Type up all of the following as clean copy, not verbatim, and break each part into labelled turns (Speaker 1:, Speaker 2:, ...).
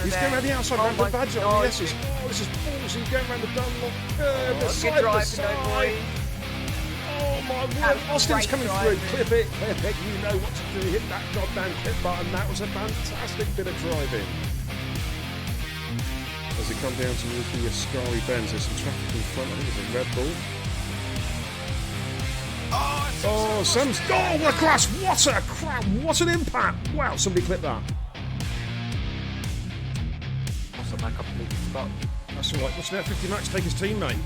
Speaker 1: He's going around the outside, around the badger on the S's. Oh, this is ballsy, going around the Dunlop curve, the side to side. Oh my word, Austin's coming through. Clip it, you know what to do. Hit that goddamn clip button. That was a fantastic bit of driving. As they come down to the Ascari bends, there's some traffic in front. I think it's a Red Bull. Oh, Sam's. Oh, what a crash! What a crap! What an impact! Wow, somebody clip that. That's all right. What's that 50 Max take his teammate?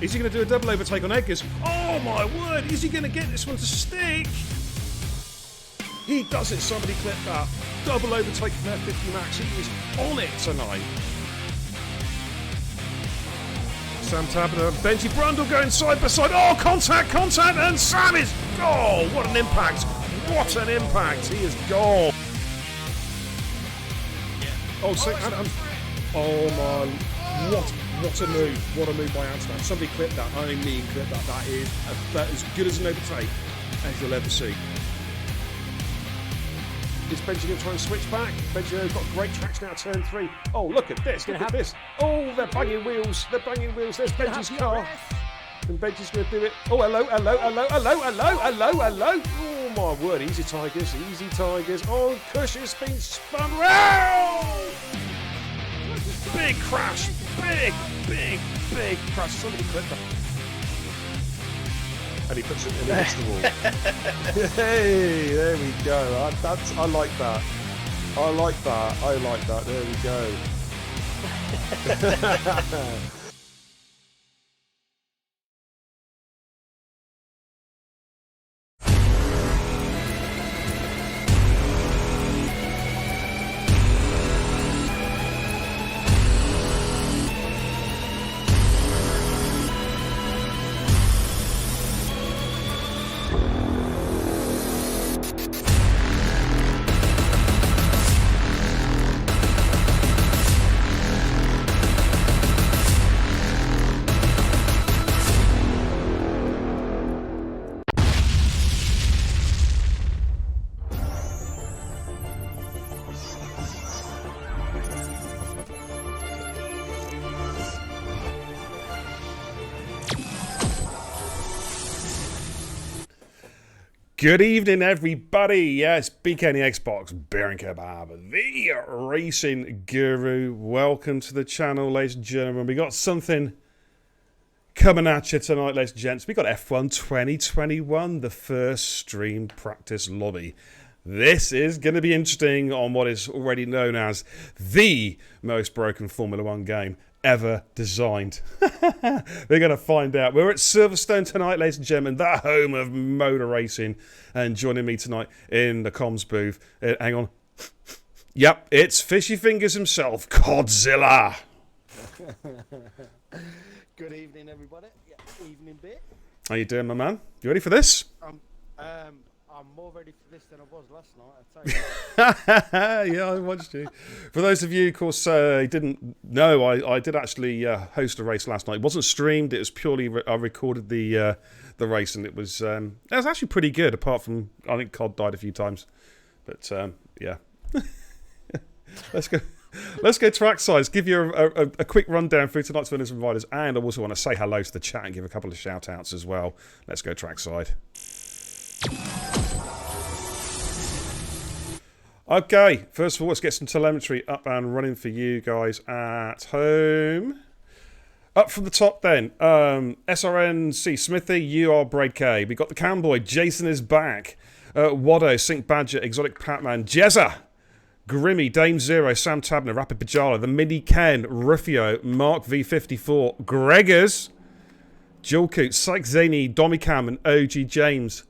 Speaker 1: Is he going to do a double overtake on Eggers? Oh my word! Is he going to get this one to stick? He does it. Somebody clip that. Double overtake from that 50 Max. He is on it tonight. Sam Tabner and Benji Brundle going side by side. Oh, contact, and Sam is. Oh, what an impact! What an impact! He is gone. Oh, so, oh my! What a move! What a move by Amsterdam. Somebody clip that. I mean, clip that. That is about as good as an overtake as you'll ever see. Is Benji going to try and switch back? Benji's got great traction out of turn 3. Oh, look at this! Look at this! Oh, they're banging wheels! They're banging wheels! There's Benji's car. And Benji's going to do it. Oh, hello! Oh my word! Easy Tigers! Easy Tigers! Oh, Cush has been spun round! Big crash! Big crash! Somebody clip that. And he puts it in against the wall. Hey, there we go. I like that. I like that. There we go. Good evening, everybody. Yes, BKNE Xbox, Baron Kebab, the racing guru. Welcome to the channel, ladies and gentlemen. We got something coming at you tonight, ladies and gents. We got F1 2021, the first stream practice lobby. This is going to be interesting on what is already known as the most broken Formula One game ever designed. We're going to find out. We're at Silverstone tonight, ladies and gentlemen, the home of motor racing. And joining me tonight in the comms booth, hang on. Yep, it's Fishy Fingers himself, Codzilla.
Speaker 2: Good evening, everybody. Yeah, evening bit.
Speaker 1: How you doing, my man? You ready for this?
Speaker 2: I'm more ready for this than I was last night, I tell you.
Speaker 1: Yeah, I watched you. For those of you, of course, didn't know, I did actually host a race last night. It wasn't streamed. It was purely I recorded the race, and it was actually pretty good. Apart from I think Cod died a few times, but yeah. Let's go track size. Give you a quick rundown through tonight's winners and riders, and I also want to say hello to the chat and give a couple of shout outs as well. Let's go trackside. Okay, first of all, let's get some telemetry up and running for you guys at home. Up from the top then, SRNC Smithy, you are Braid K. We got the Camboy, Jason is back. Wado, Sink Badger, Exotic Patman, Jezza, Grimmy, Dame Zero, Sam Tabner, Rapid Pajala, the Mini Ken, Rufio, Mark V54, Gregors, Joel Coots, Syke Zany, Domicam, and OG James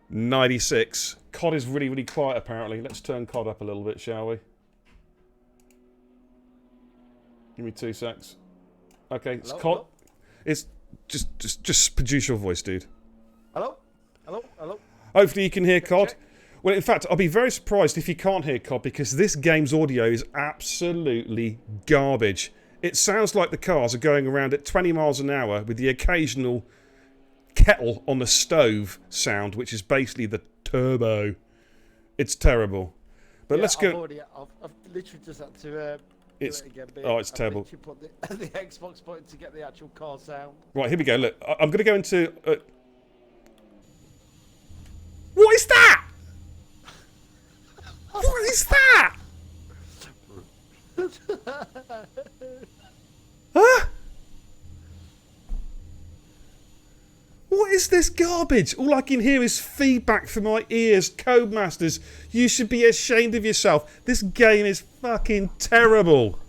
Speaker 1: 96. Cod is really, really quiet apparently. Let's turn Cod up a little bit, shall we? Give me 2 secs. Okay, it's
Speaker 2: Hello,
Speaker 1: Cod.
Speaker 2: hello?
Speaker 1: It's just produce your voice, dude.
Speaker 2: Hello? Hello? Hello?
Speaker 1: Hopefully you can hear Cod.
Speaker 2: Check.
Speaker 1: Well, in fact, I'll be very surprised if you can't hear Cod because this game's audio is absolutely garbage. It sounds like the cars are going around at 20 miles an hour with the occasional kettle on the stove sound, which is basically the turbo. It's terrible. But
Speaker 2: Yeah,
Speaker 1: let's go.
Speaker 2: I've literally just had to
Speaker 1: It's
Speaker 2: do it again.
Speaker 1: oh, it's terrible.
Speaker 2: I've literally put the Xbox button to get the actual car sound.
Speaker 1: Right, here we go. Look, I'm going to go into. What is that? What is that? Huh? What is this garbage? All I can hear is feedback from my ears. Codemasters, you should be ashamed of yourself. This game is fucking terrible.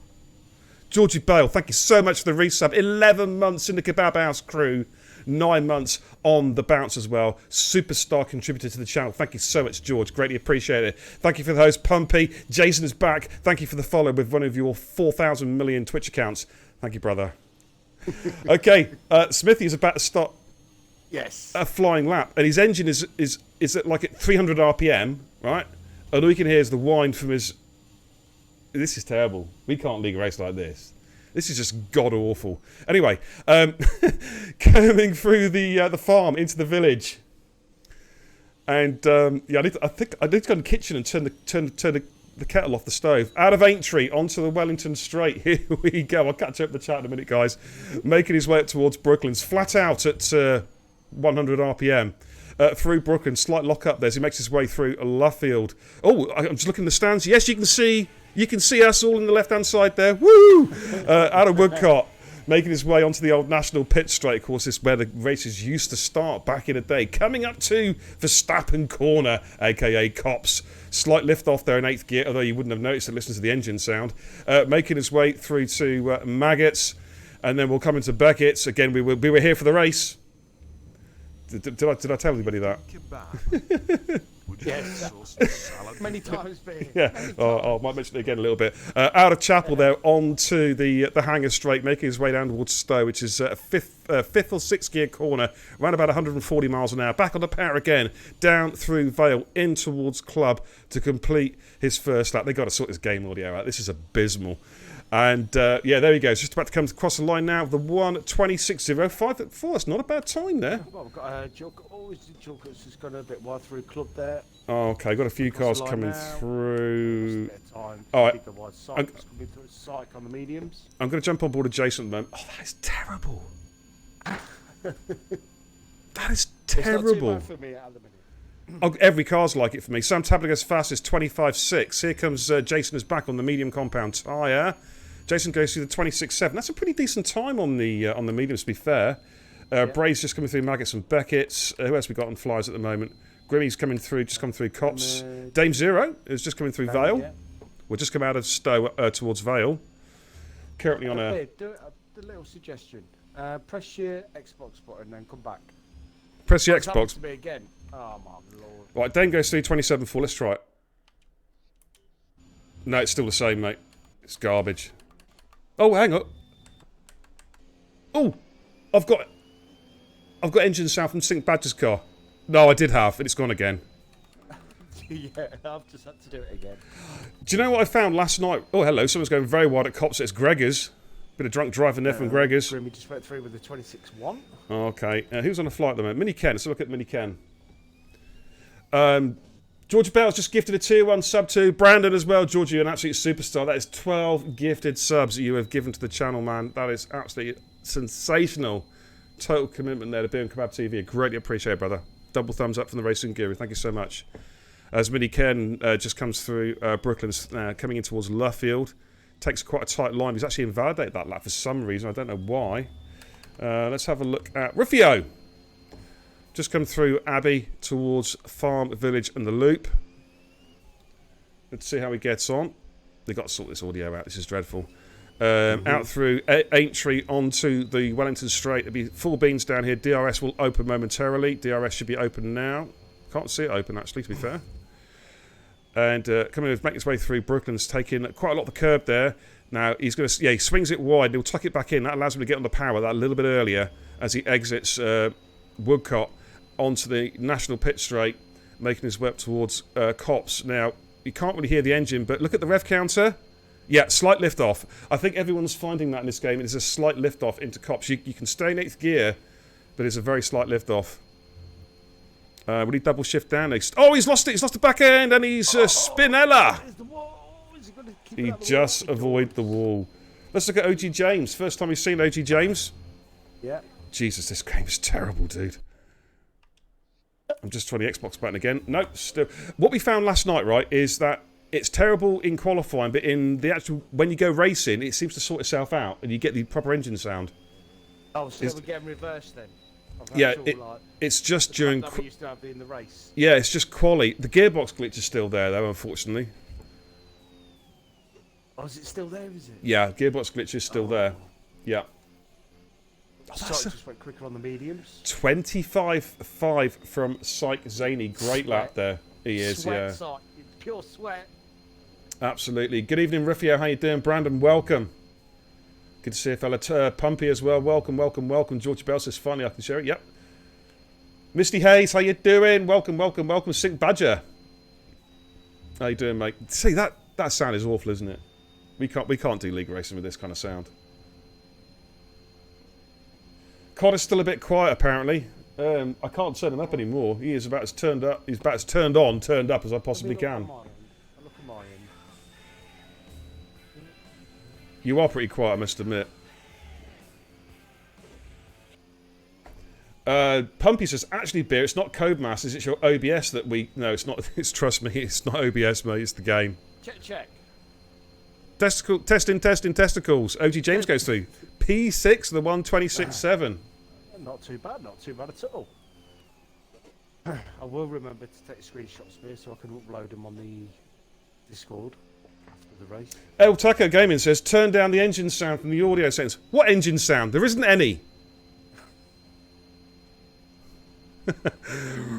Speaker 1: Georgie Bale, thank you so much for the resub. 11 months in the Kebab House crew. 9 months on the bounce as well. Superstar contributor to the channel. Thank you so much, George. Greatly appreciate it. Thank you for the host, Pumpy. Jason is back. Thank you for the follow with one of your 4,000 million Twitch accounts. Thank you, brother. Okay, Smithy is about to start
Speaker 2: Yes.
Speaker 1: a flying lap, and his engine is at like at 300 RPM, right? And all you can hear is the whine from his. This is terrible. We can't league race like this. This is just god awful. Anyway, coming through the farm into the village, and yeah, I think I need to go in the kitchen and turn the kettle off the stove. Out of Aintree onto the Wellington Straight. Here we go. I'll catch up the chat in a minute, guys. Making his way up towards Brooklands, flat out at 100 RPM. Through Brooklyn, slight lock up there as he makes his way through Luffield. Oh, I'm just looking at the stands. Yes, you can see us all in the left-hand side there. Woo! Out of Woodcott, making his way onto the old National Pit Straight. Of course, this is where the races used to start back in the day. Coming up to Verstappen Corner, a.k.a. Cops. Slight lift off there in 8th gear, although you wouldn't have noticed it listening to the engine sound. Making his way through to Maggots, and then we'll come into Beckett's. Again, we were here for the race. Did I tell anybody that?
Speaker 2: Yes. Many times, B.
Speaker 1: Yeah. I might mention it again a little bit. Out of Chapel there onto the Hanger Straight, making his way down towards Stowe, which is a fifth or 6th gear corner, around about 140 miles an hour. Back on the power again, down through Vale, in towards Club to complete his first lap. They've got to sort this game audio out. This is abysmal. And yeah, there he goes. Just about to come across the line now. The 1:26.05. That's not a bad time there.
Speaker 2: Well, we've got Joker. Oh, is the Joker's just gone a bit wide through Club there.
Speaker 1: Oh, okay, got a few cars coming
Speaker 2: through.
Speaker 1: All right.
Speaker 2: The wide side. It's coming through Psych on the mediums.
Speaker 1: I'm going to jump on board Jason at the moment. Oh, that is terrible. That is terrible.
Speaker 2: It's not too bad for me at the minute.
Speaker 1: Oh, every car's like it for me. Sam Tabler fastest 25.6. Here comes Jason is back on the medium compound tyre. Jason goes through the 26.7. That's a pretty decent time on the mediums, to be fair. Bray's just coming through Maggots and Beckett's. Who else we got on flyers at the moment? Grimmy's coming through, just come through Cops. Dame Zero is just coming through Vale. Yeah. We'll just come out of Stowe towards Vale. Currently on a...
Speaker 2: Do a little suggestion. Press your Xbox button and then come back.
Speaker 1: Press the Xbox.
Speaker 2: To me again. Oh my lord.
Speaker 1: Right, Dane goes through 27.4. Let's try it. No, it's still the same, mate. It's garbage. Oh, hang on. Oh, I've got engine sound from Sync Badger's car. No, I did have, and it's gone again.
Speaker 2: Yeah, I've just had to do it again.
Speaker 1: Do you know what I found last night? Oh, hello. Someone's going very wide at Cops. It's Gregor's. Bit of drunk driving there from Gregor's.
Speaker 2: We just went through with the 26.1.
Speaker 1: Okay. Who's on the flight at the moment? Mini Ken. Let's look at Mini Ken. Georgia Bell's just gifted a tier 1 sub to Brandon as well. Georgia, you're an absolute superstar. That is 12 gifted subs that you have given to the channel, man. That is absolutely sensational. Total commitment there to being Kebab TV. I greatly appreciate it, brother. Double thumbs up from the Racing Guru. Thank you so much. As Mini Ken just comes through Brooklyn's coming in towards Luffield. Takes quite a tight line. He's actually invalidated that lap for some reason. I don't know why. Let's have a look at Rufio. Just come through Abbey towards Farm Village and the Loop. Let's see how he gets on. They've got to sort this audio out. This is dreadful. Out through Aintree onto the Wellington Straight. There'll be full beans down here. DRS will open momentarily. DRS should be open now. Can't see it open, actually, to be fair. And coming in, making his way through, Brooklyn's taking quite a lot of the curb there. Now, he's going to... Yeah, he swings it wide. He'll tuck it back in. That allows him to get on the power that a little bit earlier as he exits Woodcott onto the National Pit Straight, making his way up towards Cops. Now, you can't really hear the engine, but look at the rev counter. Yeah, slight lift off. I think everyone's finding that in this game. It is a slight lift off into Cops. You can stay in 8th gear, but it's a very slight lift off. Will he double shift down? Oh, he's lost it. He's lost the back end, and he's Spinella. He just avoided the wall. Let's look at OG James. First time we've seen OG James.
Speaker 2: Yeah.
Speaker 1: Jesus, this game is terrible, dude. I'm just trying the Xbox button again. Nope, still. What we found last night, right, is that it's terrible in qualifying, but in the actual, when you go racing, it seems to sort itself out, and you get the proper engine sound.
Speaker 2: Oh, so we're getting reversed then?
Speaker 1: Yeah, it's just during...
Speaker 2: That we used to have in the race.
Speaker 1: Yeah, it's just quali. The gearbox glitch is still there, though, unfortunately.
Speaker 2: Oh, is it still there, is it?
Speaker 1: Yeah, gearbox glitch is still there. Yeah.
Speaker 2: Just went quicker on the mediums.
Speaker 1: 25.5 from Syke Zaney. Great lap there. He is, yeah.
Speaker 2: Sweat, it's pure sweat.
Speaker 1: Absolutely. Good evening, Rufio. How you doing? Brandon, welcome. Good to see a fella. Pumpy as well. Welcome, welcome, welcome. George Bell says, finally I can share it. Yep. Misty Hayes, how you doing? Welcome, welcome, welcome. Sync Badger. How you doing, mate? See, that sound is awful, isn't it? We can't do league racing with this kind of sound. Cod is still a bit quiet, apparently. I can't turn him up anymore. He is about as turned up. He's about as turned up as I possibly can. You are pretty quiet, I must admit. Pumpy says, actually, Beer, it's not Codemasters, it's your OBS that we... No, it's not. It's, trust me, it's not OBS, mate. It's the game.
Speaker 2: Check.
Speaker 1: Testing testicles. OG James goes through. P6, the 126.7.
Speaker 2: Not too bad at all. I will remember to take screenshots of it so I can upload them on the Discord after the race.
Speaker 1: El Taco Gaming says, turn down the engine sound from the audio settings. What engine sound? There isn't any.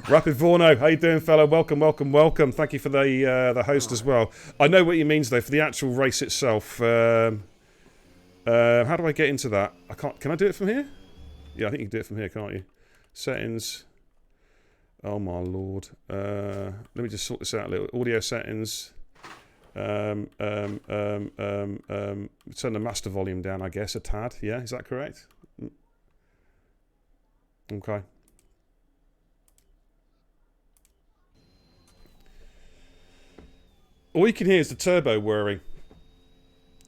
Speaker 1: Rapid Vorno, how you doing, fella? Welcome, welcome, welcome. Thank you for the host as well. I know what he means though for the actual race itself. How do I get into that? I can't. Can I do it from here? Yeah, I think you can do it from here, can't you? Settings. Oh my lord. Let me just sort this out a little. Audio settings. Turn the master volume down, I guess, a tad. Yeah, is that correct? Okay. All you can hear is the turbo whirring.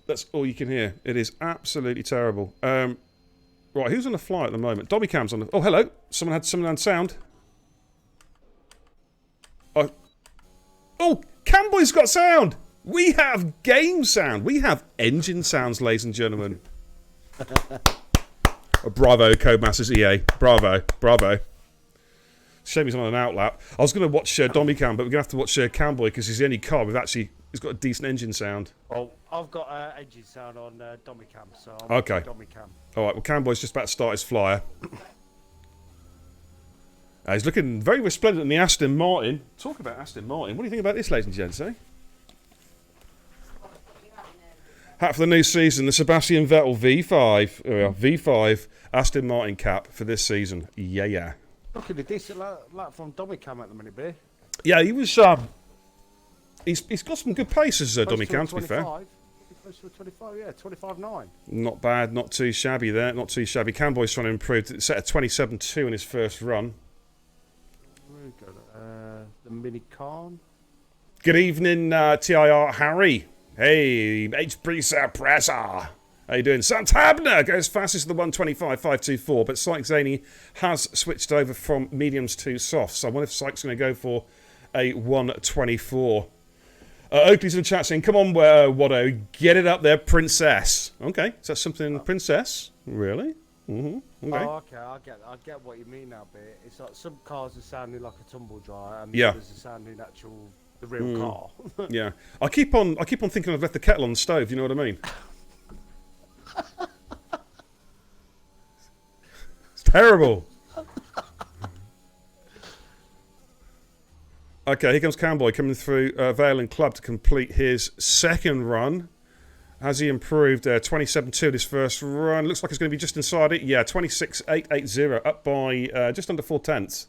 Speaker 1: That's all you can hear. It is absolutely terrible. Right, who's on the fly at the moment? Dobby Cam's on the... Oh, hello. Someone had sound. Oh, Camboy's got sound. We have game sound. We have engine sounds, ladies and gentlemen. Bravo, Codemasters EA. Bravo, bravo. Shame he's on an outlap. I was going to watch Dommy Cam, but we're going to have to watch Camboy because he's the only car he's got a decent engine sound.
Speaker 2: Well, I've got engine sound on Dommy Cam, so I'm
Speaker 1: okay.
Speaker 2: Dommy Cam.
Speaker 1: All right. Well, Camboy's just about to start his flyer. He's looking very resplendent in the Aston Martin. Talk about Aston Martin. What do you think about this, ladies and gents? Hat for the new season, the Sebastian Vettel V5. V5 Aston Martin cap for this season. Yeah.
Speaker 2: Looking a decent lap from Dommy Cam at the minute, B.
Speaker 1: Yeah, he was. He's got some good paces, Dommy Cam, to be fair.
Speaker 2: Close to a 25, yeah, 25.9.
Speaker 1: Not bad, not too shabby there, not too shabby. Camboy's trying to improve. Set a 27.2 in his first run.
Speaker 2: We've got the Mini Khan.
Speaker 1: Good evening, TIR Harry. Hey, HP Suppressor. How you doing? Sam Tabner goes fastest to the 125.524, but Sykes Zaney has switched over from mediums to softs. So I wonder if Sykes going to go for a 124. Oakley's in the chat saying, come on, Watto, get it up there, princess. Okay, is that something, princess? Really? Okay.
Speaker 2: Oh, okay, I get what you mean now, bit. It's like some cars are sounding like a tumble dryer, and others are sounding the real car.
Speaker 1: Yeah, I keep on thinking I've left the kettle on the stove. You know what I mean? It's terrible. Okay, here comes Camboy coming through Vale and Club to complete his second run. Has he improved 27.2 his first run? Looks like it's going to be just inside it. Yeah, 26.880, up by just under 4/10.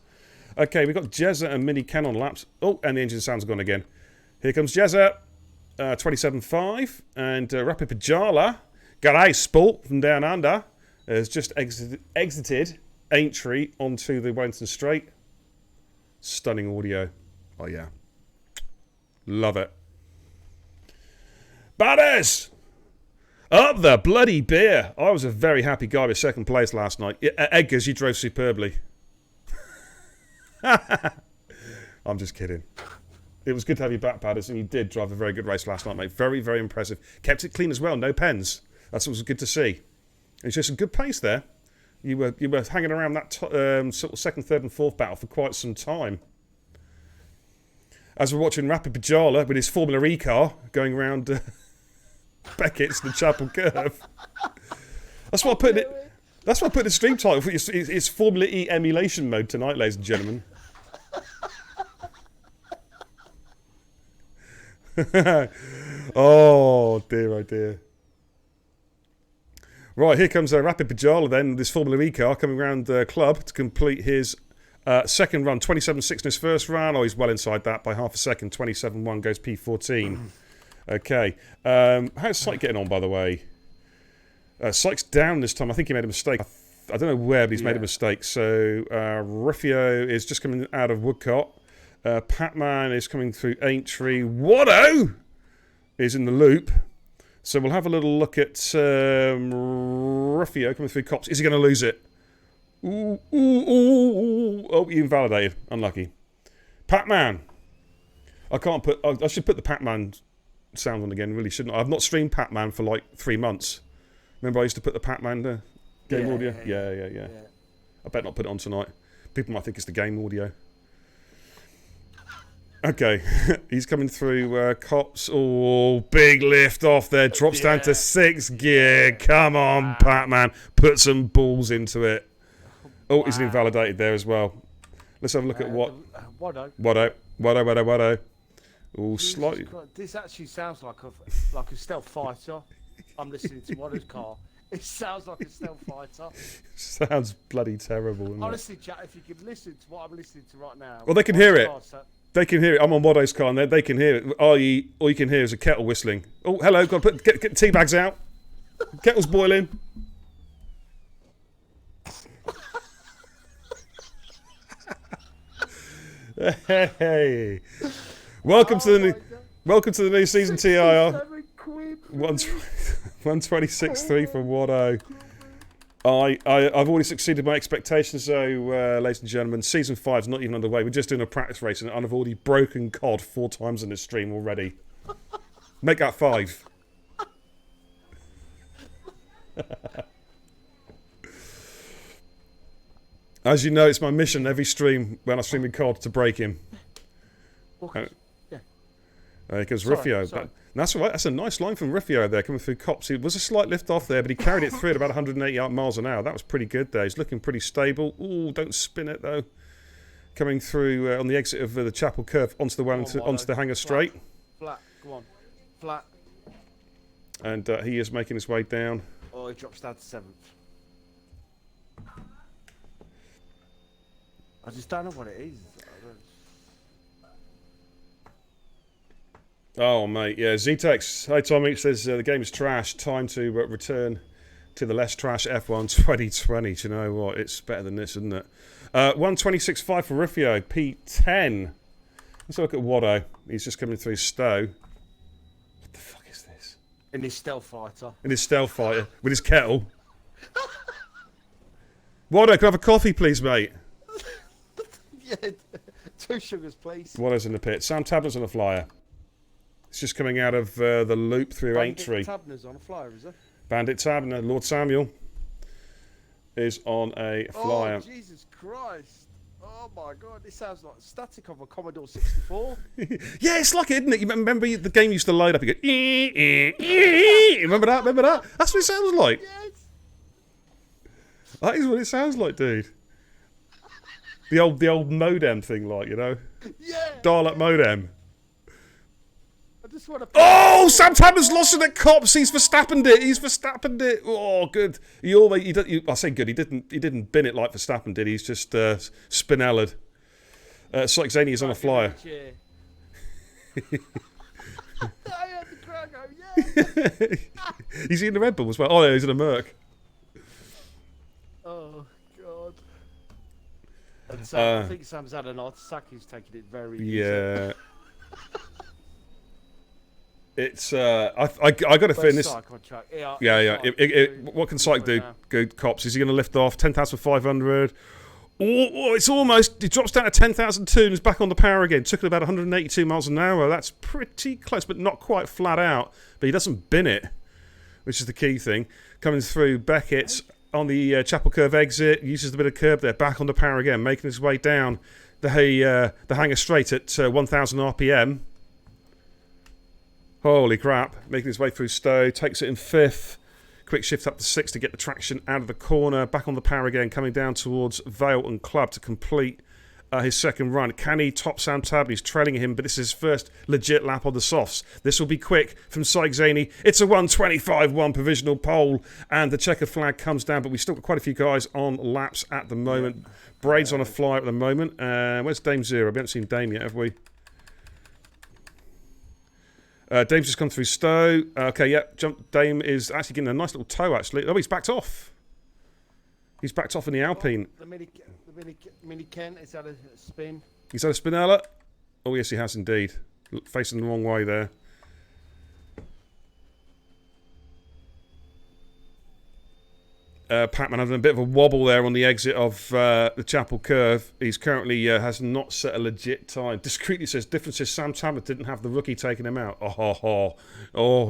Speaker 1: Okay, we've got Jezza and Mini Ken on laps. Oh, and the engine sound's gone again. Here comes Jezza, 27.5. And Rapid Pajala, G'day Sport from down under, has just exited Aintree onto the Wellington Straight. Stunning audio. Oh, yeah. Love it. Badders! Up the bloody beer. I was a very happy guy with second place last night. Edgars, you drove superbly. I'm just kidding. It was good to have you back, Badders, and you did drive a very good race last night, mate. Very, very impressive. Kept it clean as well. No pens. That's what was good to see. It's just a good pace there. You were hanging around that sort of second, third, and fourth battle for quite some time. As we're watching Rapid Pajala with his Formula E car going around Beckett's the Chapel Curve. That's why I put it. That's why I put the stream title. It's Formula E emulation mode tonight, ladies and gentlemen. Oh dear, oh dear. Right, here comes Rapid Pajala then, this Formula E car coming around the club to complete his second run. 27.6 in his first run. Oh, he's well inside that by half a second. 27.1 goes P14. Okay. How's Sykes getting on, by the way? Sykes down this time. I think he made a mistake. I don't know where, but he's made a mistake. So Riffio is just coming out of Woodcott. Patman is coming through Aintree. Watto is in the loop. So we'll have a little look at Riffio coming through Cops. Is he going to lose it? Ooh. Oh, he invalidated. Unlucky. Patman. I can't put... I should put the Patman sound on again. Really shouldn't. I've not streamed Patman for like 3 months. Remember I used to put the Patman game audio? Yeah. I better not put it on tonight. People might think it's the game audio. Okay, he's coming through Cops. Oh, big lift off there. Drops down to 6th gear. Come on, Patman. Put some balls into it. Oh, he's invalidated there as well. Let's have a look at what... Watto. Oh, slightly...
Speaker 2: This actually sounds like a stealth fighter. I'm listening to Watto's car. It sounds like a stealth fighter.
Speaker 1: Sounds bloody terrible.
Speaker 2: Honestly, chat, if you could listen to what I'm listening to right now...
Speaker 1: Well, they can hear it. They can hear it. I'm on Watto's car and they can hear it. All you can hear is a kettle whistling. Oh, hello. Got to get the tea bags out. Kettle's boiling. Hey. Welcome to the new season, TIR. 126.3 from Watto. I've already exceeded my expectations, so, ladies and gentlemen, Season 5's not even underway. We're just doing a practice race, and I've already broken COD 4 times in this stream already. Make that 5. As you know, it's my mission every stream, when I stream in COD, to break him.
Speaker 2: Well, yeah.
Speaker 1: Because Riffio...
Speaker 2: Sorry.
Speaker 1: That's all right. That's a nice line from Riffio there, coming through Cops. It was a slight lift off there, but he carried it through at about 180 miles an hour. That was pretty good there. He's looking pretty stable. Ooh, don't spin it, though. Coming through on the exit of the Chapel Curve onto the onto the hangar straight.
Speaker 2: Flat. Come on. Flat.
Speaker 1: And he is making his way down.
Speaker 2: Oh, he drops down to 7th. I just don't know what it is.
Speaker 1: Oh, mate, yeah. Zetex, hi Tommy, says the game is trash. Time to return to the less trash F1 2020. Do you know what? It's better than this, isn't it? 126.5 for Riffio, P10. Let's look at Watto. He's just coming through Stowe. What the fuck is this?
Speaker 2: In his stealth fighter.
Speaker 1: In his stealth fighter, with his kettle. Watto, can I have a coffee, please, mate?
Speaker 2: Yeah, 2 sugars, please.
Speaker 1: Watto's in the pit. Sam Tabner's on a flyer. It's just coming out of the loop through Aintree.
Speaker 2: Tabner's on a flyer, is it?
Speaker 1: Bandit Tabner, Lord Samuel, is on a flyer.
Speaker 2: Oh, Jesus Christ. Oh, my God. This sounds like static of a Commodore 64.
Speaker 1: Yeah, it's like it, isn't it? You remember the game used to load up, you go, remember that? Remember that? That's what it sounds like.
Speaker 2: Yes.
Speaker 1: That is what it sounds like, dude. The old modem thing, like, you know?
Speaker 2: Yeah.
Speaker 1: Dial-up modem.
Speaker 2: I just want to...
Speaker 1: Oh, Sam Tabner's lost it at Cops. He's Verstappened it. He's Verstappened it. Oh, good. I say good. He didn't bin it like Verstappen did. He's just Spinella'd. Sonic Zany is on a flyer.
Speaker 2: I had the crowd go, yeah.
Speaker 1: He's in the Red Bull as well. Oh, yeah, he's in a Merc.
Speaker 2: Oh, God. And Sam, I think Sam's had an heart attack. He's taking it very easy.
Speaker 1: Yeah. It's I got to fit in this. Yeah. What can Psych do? Good Cops. Is he going to lift off 10,500? Oh, it's almost. It drops down to 10,002 and is back on the power again. Took it about 182 miles an hour. That's pretty close, but not quite flat out. But he doesn't bin it, which is the key thing. Coming through Beckett on the Chapel Curve exit, uses a bit of curb there. Back on the power again, making his way down the hangar straight at 1,000 RPM. Holy crap. Making his way through Stowe. Takes it in 5th. Quick shift up to 6th to get the traction out of the corner. Back on the power again. Coming down towards Vale and Club to complete his second run. Can he top Sam Tabner? He's trailing him, but this is his first legit lap on the softs. This will be quick from Psych Zany. It's a 1:25.1 provisional pole, and the checkered flag comes down, but we've still got quite a few guys on laps at the moment. Yeah. Braid's on a flyer at the moment. Where's Dame Zero? We haven't seen Dame yet, have we? Dame's just come through Stowe. Okay, yeah, Dame is actually getting a nice little toe, actually. Oh, he's backed off. He's backed off in the Alpine.
Speaker 2: The mini Ken has had a spin.
Speaker 1: He's had a Spinella? Oh, yes, he has indeed. Facing the wrong way there. Pac-Man having a bit of a wobble there on the exit of the Chapel Curve. He's currently has not set a legit time. Discreetly says, difference is Sam Tabner didn't have the rookie taking him out. Oh,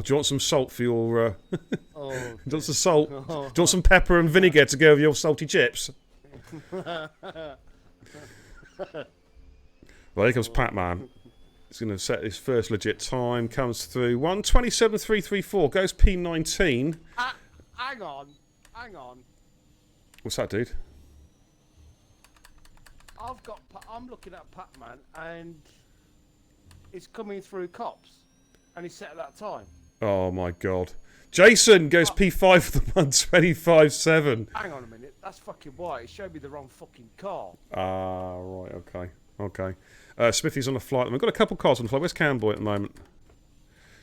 Speaker 1: do you want some salt for your... do you want some salt? Do you want some pepper and vinegar to go with your salty chips? Well, here comes Pac-Man. He's going to set his first legit time. Comes through 1:27.334. Goes P19. Hang on. What's that, dude?
Speaker 2: I'm looking at Pac-Man and it's coming through Cops and he's set at that time.
Speaker 1: Oh my God. Jason goes P5 for the 1:25.7.
Speaker 2: Hang on a minute. That's fucking why. It showed me the wrong fucking car.
Speaker 1: Ah, right. Okay. Smithy's on the flight. We've got a couple cars on the flight. Where's Camboy at the moment?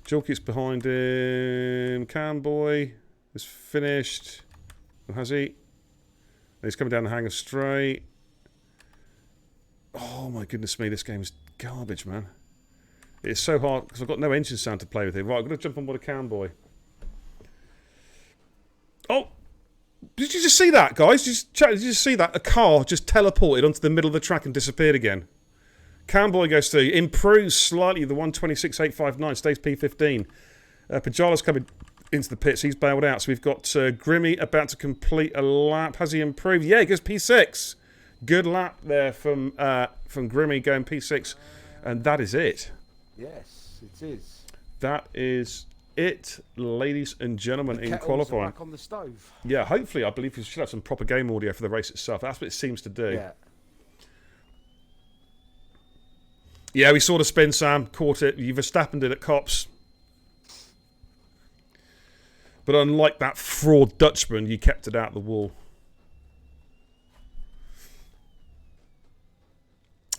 Speaker 1: Jorky's behind him. Camboy is finished. Has he? He's coming down the hangar straight. Oh my goodness me, this game's garbage, man. It's so hard because I've got no engine sound to play with here. Right, I'm going to jump on board a Camboy. Oh! Did you just see that, guys? Did you just see that? A car just teleported onto the middle of the track and disappeared again. Camboy goes through, improves slightly. The 126.859 stays P15. Pajala's coming into the pits. He's bailed out. So we've got Grimmy about to complete a lap. Has he improved? Yeah, he goes P6. Good lap there from Grimmy going P6, and that is it.
Speaker 2: Yes, it is.
Speaker 1: That is it, ladies and gentlemen, in qualifying.
Speaker 2: Back on the stove.
Speaker 1: Yeah, hopefully, I believe we should have some proper game audio for the race itself. That's what it seems to do.
Speaker 2: Yeah.
Speaker 1: Yeah, we saw the spin, Sam. Caught it. You Verstappened it at Cops. But unlike that fraud Dutchman, you kept it out the wall.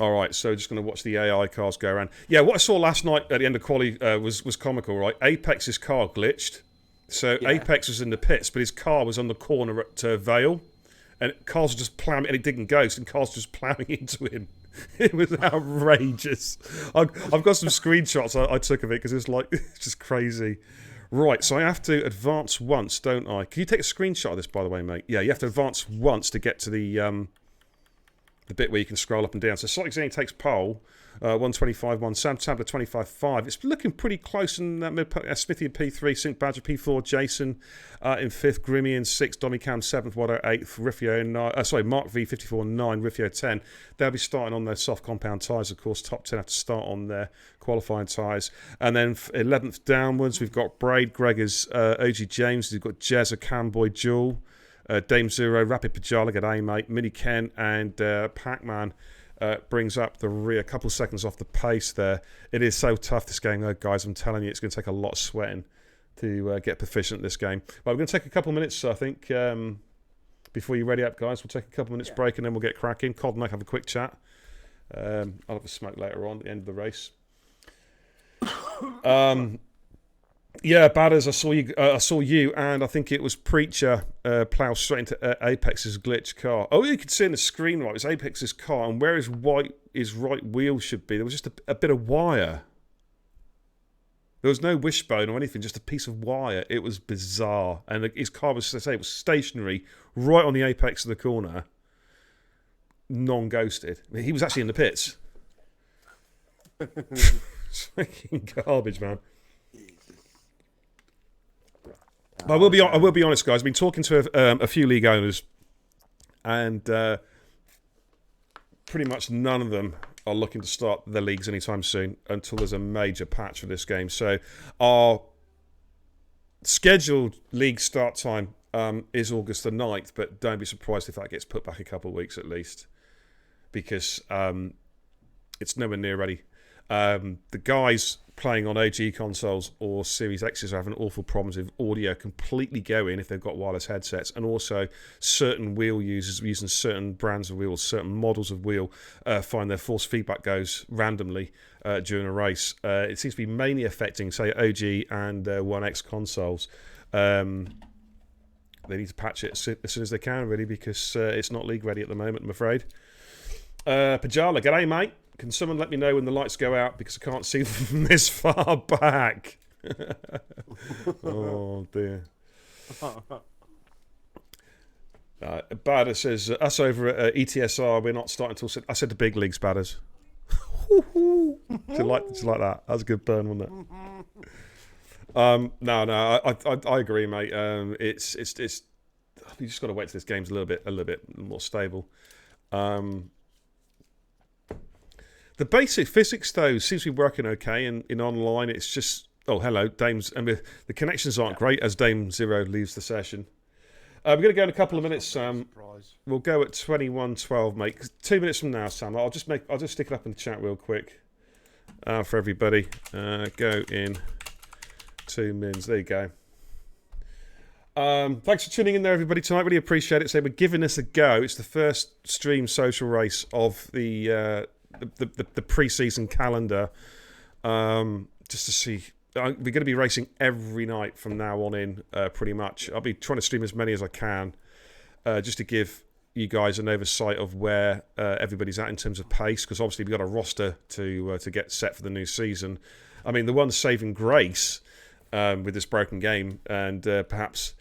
Speaker 1: All right, so just going to watch the AI cars go around. Yeah, what I saw last night at the end of quali was comical, right? Apex's car glitched. So yeah. Apex was in the pits, but his car was on the corner at Vale. And cars were just ploughing, and he didn't ghost, and cars just ploughing into him. It was outrageous. I've got some screenshots I took of it because it's just crazy. Right, so I have to advance once, don't I? Can you take a screenshot of this, by the way, mate? Yeah, you have to advance once to get to the bit where you can scroll up and down. So Sonic Zany takes pole, 125.1. Sam Tabler 25.5. It's looking pretty close in Smithy in P3, Sync Badger P4, Jason in 5th, Grimmy in 6th, Dommy Cam 7th, Wado 8th, Riffio 9, Mark V 54.9, Riffio 10. They'll be starting on their soft compound tyres, of course. Top 10 have to start on their qualifying tyres. And then 11th downwards, we've got Braid, Gregor's OG James, we've got Jezza, Camboy, Jewel, Dame Zero, Rapid Pajala, G'day mate, Mini Ken, and Pac-Man brings up the rear, a couple of seconds off the pace there. It is so tough, this game, though, guys. I'm telling you, it's going to take a lot of sweating to get proficient at this game. But we're going to take a couple of minutes, I think, before you ready up, guys. We'll take a couple of minutes break and then we'll get cracking. Cod and I have a quick chat. I'll have a smoke later on at the end of the race. Yeah, Badders, I saw you, and I think it was Preacher plough straight into Apex's glitch car. Oh, you can see in the screen, right, it's Apex's car, and where his right wheel should be, there was just a bit of wire. There was no wishbone or anything, just a piece of wire. It was bizarre. And his car was, as I say, it was stationary right on the apex of the corner, non-ghosted. I mean, he was actually in the pits. It's fucking garbage, man. But I will be honest, guys. I've been talking to a few league owners, and pretty much none of them are looking to start their leagues anytime soon until there's a major patch for this game. So our scheduled league start time is August the 9th, but don't be surprised if that gets put back a couple of weeks at least, because it's nowhere near ready. The guys playing on OG consoles or Series X's are having awful problems with audio completely going if they've got wireless headsets, and also certain wheel users using certain brands of wheels, certain models of wheel find their force feedback goes randomly during a race. It seems to be mainly affecting, say, OG and One X consoles. They need to patch it as soon as they can, really, because it's not league ready at the moment, I'm afraid. Pajala, g'day, mate. Can someone let me know when the lights go out, because I can't see them from this far back? Oh, dear. Badder says, us over at ETSR, we're not starting until... I said the big leagues, Badders. Did you like that? That was a good burn, wasn't it? No, I agree, mate. It's you just got to wait till this game's a little bit more stable. The basic physics, though, seems to be working okay in online. It's just... Oh, hello, Dame's... And the connections aren't great as Dame Zero leaves the session. We're going to go in a couple of minutes, Sam. We'll go at 21:12, mate. 2 minutes from now, Sam. I'll just stick it up in the chat real quick for everybody. Go in 2 minutes. There you go. Thanks for tuning in there, everybody, tonight. Really appreciate it. So we're giving this a go. It's the first stream social race of the pre-season calendar, just to see. We're going to be racing every night from now on in, pretty much. I'll be trying to stream as many as I can, just to give you guys an oversight of where everybody's at in terms of pace, because obviously we've got a roster to get set for the new season. I mean, the one saving grace with this broken game, and perhaps